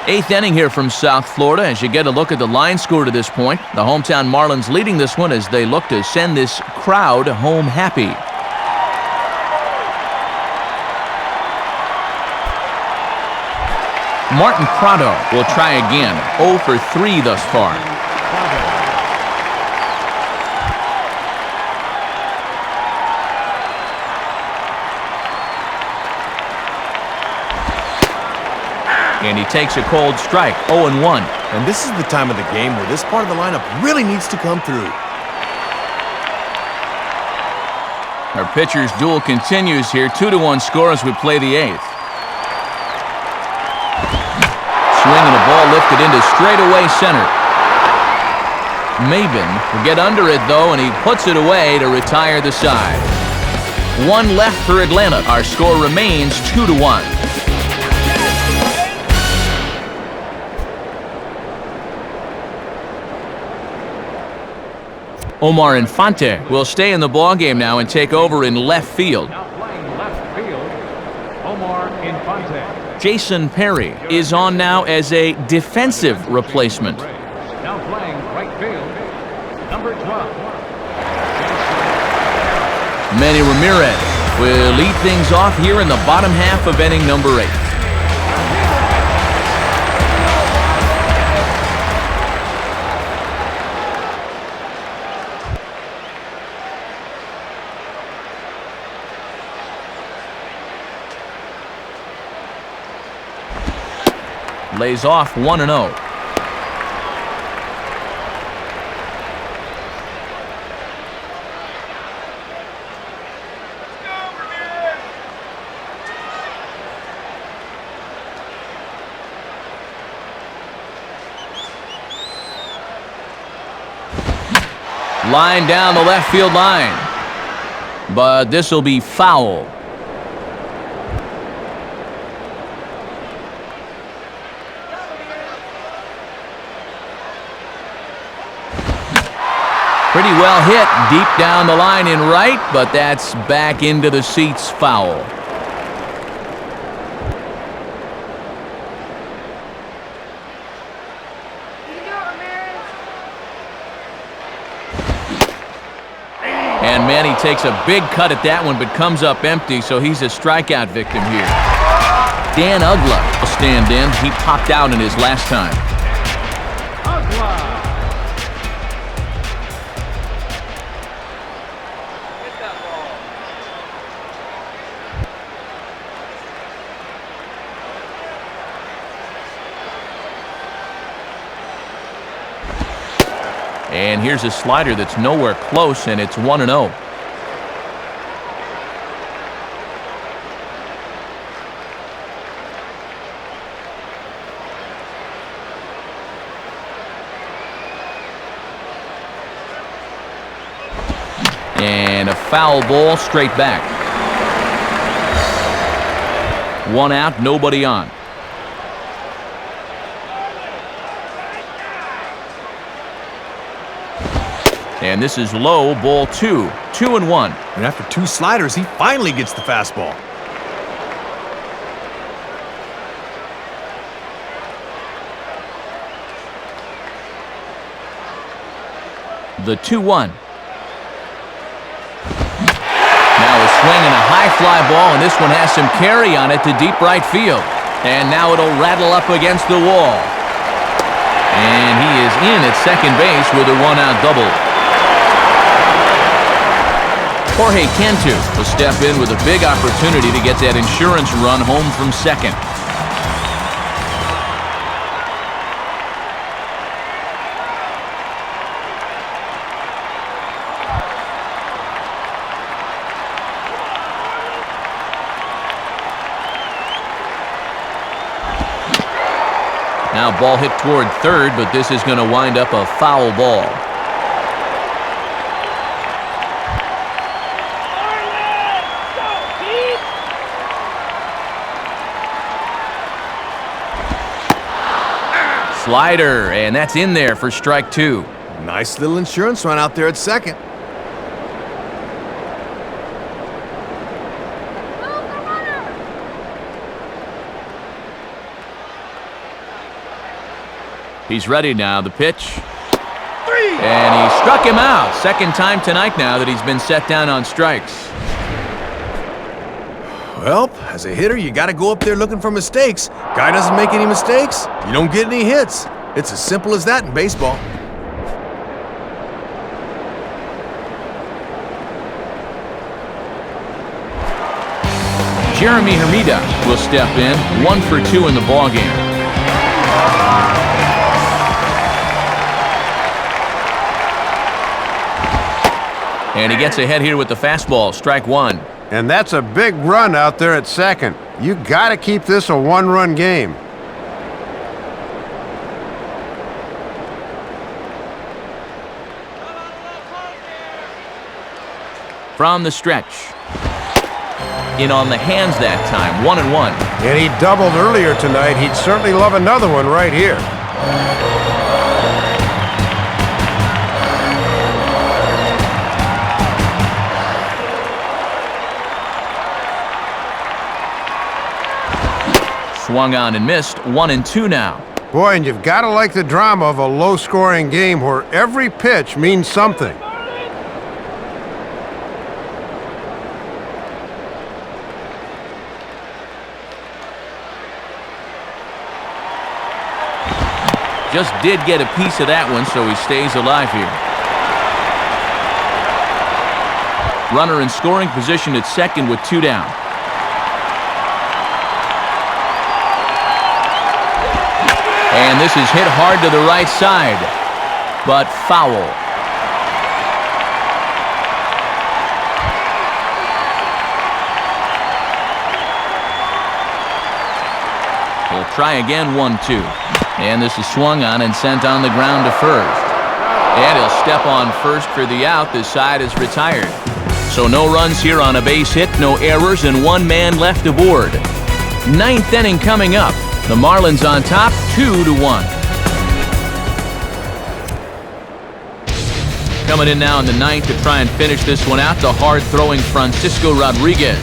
8th inning here from South Florida, as you get a look at the line score to this point. The hometown Marlins leading this one as they look to send this crowd home happy. Martin Prado will try again. 0 for 3 thus far. And he takes a cold strike, 0-1. And this is the time of the game where this part of the lineup really needs to come through. Our pitcher's duel continues here. 2-1 score as we play the 8th. Swing and a ball lifted into straightaway center. Maben will get under it, though, and he puts it away to retire the side. 1 left for Atlanta. Our score remains 2-1. Omar Infante will stay in the ballgame now and take over in left field. Now playing left field, Omar Infante. Jason Perry is on now as a defensive replacement. Now playing right field, number 12. Manny Ramirez will lead things off here in the bottom half of inning number 8. Lays off 1-0. Line down the left field line. But this will be foul. Pretty well hit deep down the line in right, but that's back into the seats, foul. And Manny takes a big cut at that one, but comes up empty, so he's a strikeout victim here. Dan Ugla will stand in. He popped out in his last time. And here's a slider that's nowhere close, and it's 1-0. And a foul ball straight back. 1 out, nobody on. And this is low, ball 2. 2-1. And after 2 sliders, he finally gets the fastball. The 2-1. Now a swing and a high fly ball, and this one has some carry on it to deep right field. And now it'll rattle up against the wall. And he is in at second base with a 1-out double. Jorge Cantu will step in with a big opportunity to get that insurance run home from second. Now ball hit toward third, but this is going to wind up a foul ball. Slider, and that's in there for strike 2. Nice little insurance run out there at second. He's ready now, the pitch. And he struck him out. Second time tonight now that he's been set down on strikes. Well, as a hitter, you got to go up there looking for mistakes. Guy doesn't make any mistakes, you don't get any hits. It's as simple as that in baseball. Jeremy Hermida will step in, 1 for 2 in the ballgame. And he gets ahead here with the fastball, strike 1. And that's a big run out there at second. You got to keep this a 1-run game. From the stretch. In on the hands that time, 1-1. And he doubled earlier tonight. He'd certainly love another one right here. Swung on and missed, 1-2 now. Boy, and you've got to like the drama of a low-scoring game where every pitch means something. Just did get a piece of that one, so he stays alive here. Runner in scoring position at second with 2 down. And this is hit hard to the right side, but foul. He'll try again, 1-2. And this is swung on and sent on the ground to first. And he'll step on first for the out. This side is retired. So no runs here on a base hit, no errors, and 1 man left aboard. 9th inning coming up. The Marlins on top, 2-1. Coming in now in the 9th to try and finish this one out, the hard-throwing Francisco Rodriguez.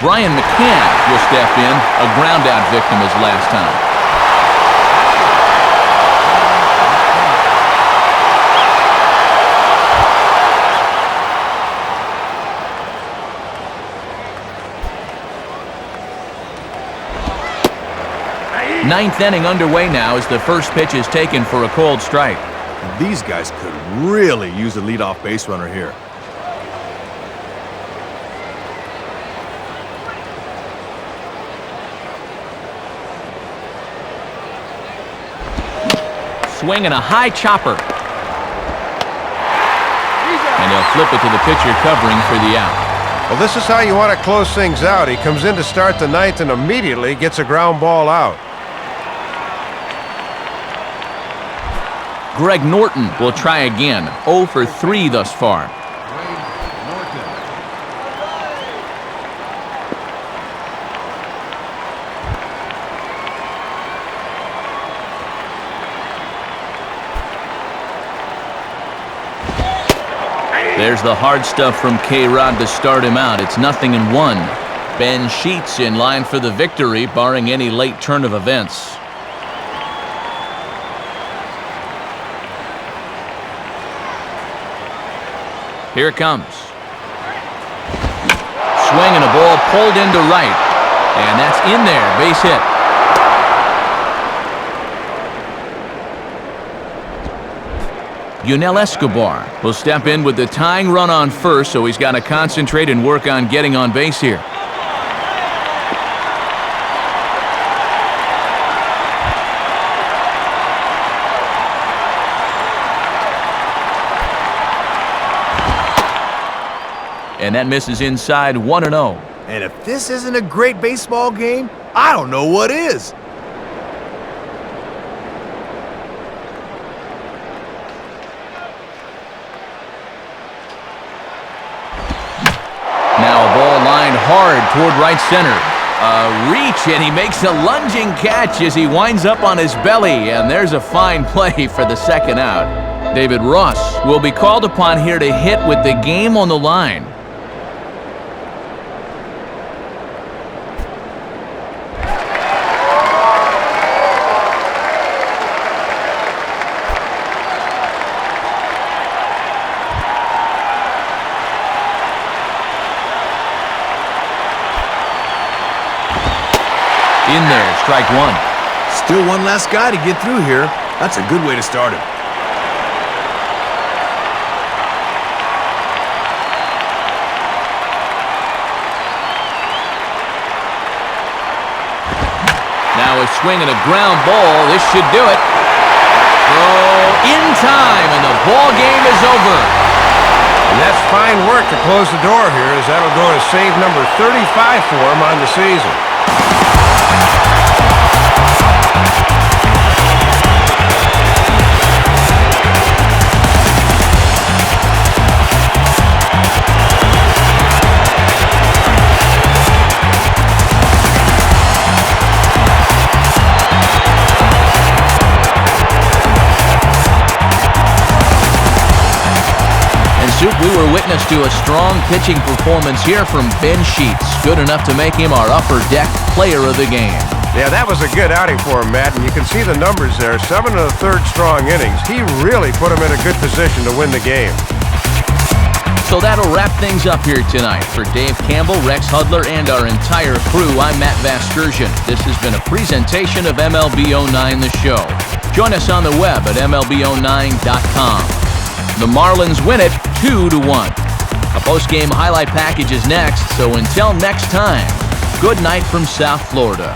Brian McCann will step in, a ground-out victim as last time. Ninth inning underway now as the first pitch is taken for a called strike. These guys could really use a leadoff base runner here. swing and a high chopper. And he'll flip it to the pitcher covering for the out. Well, this is how you want to close things out. He comes in to start the ninth and immediately gets a ground ball out. Greg Norton will try again. 0 for 3 thus far. There's the hard stuff from K-Rod to start him out. It's 0-1. Ben Sheets in line for the victory, barring any late turn of events. Here it comes. Swing and a ball pulled into right. And that's in there. Base hit. Yunel Escobar will step in with the tying run on first, so he's got to concentrate and work on getting on base here. And that misses inside 1-0. And if this isn't a great baseball game, I don't know what is. Hard toward right center. A reach, and he makes a lunging catch as he winds up on his belly, and there's a fine play for the second out. David Ross will be called upon here to hit with the game on the line. In there, strike one. Still one last guy to get through here. That's a good way to start him. Now a swing and a ground ball. This should do it. Throw in time, and the ball game is over. And that's fine work to close the door here, as that'll go to save number 35 for him on the season. We were witness to a strong pitching performance here from Ben Sheets. Good enough to make him our upper deck player of the game. Yeah, that was a good outing for him, Matt, and you can see the numbers there. 7 1/3 strong innings. He really put him in a good position to win the game. So that'll wrap things up here tonight. For Dave Campbell, Rex Hudler, and our entire crew, I'm Matt Vasgersian. This has been a presentation of MLB 09 The Show. Join us on the web at MLB09.com. The Marlins win it 2-1. A post-game highlight package is next, so until next time, good night from South Florida.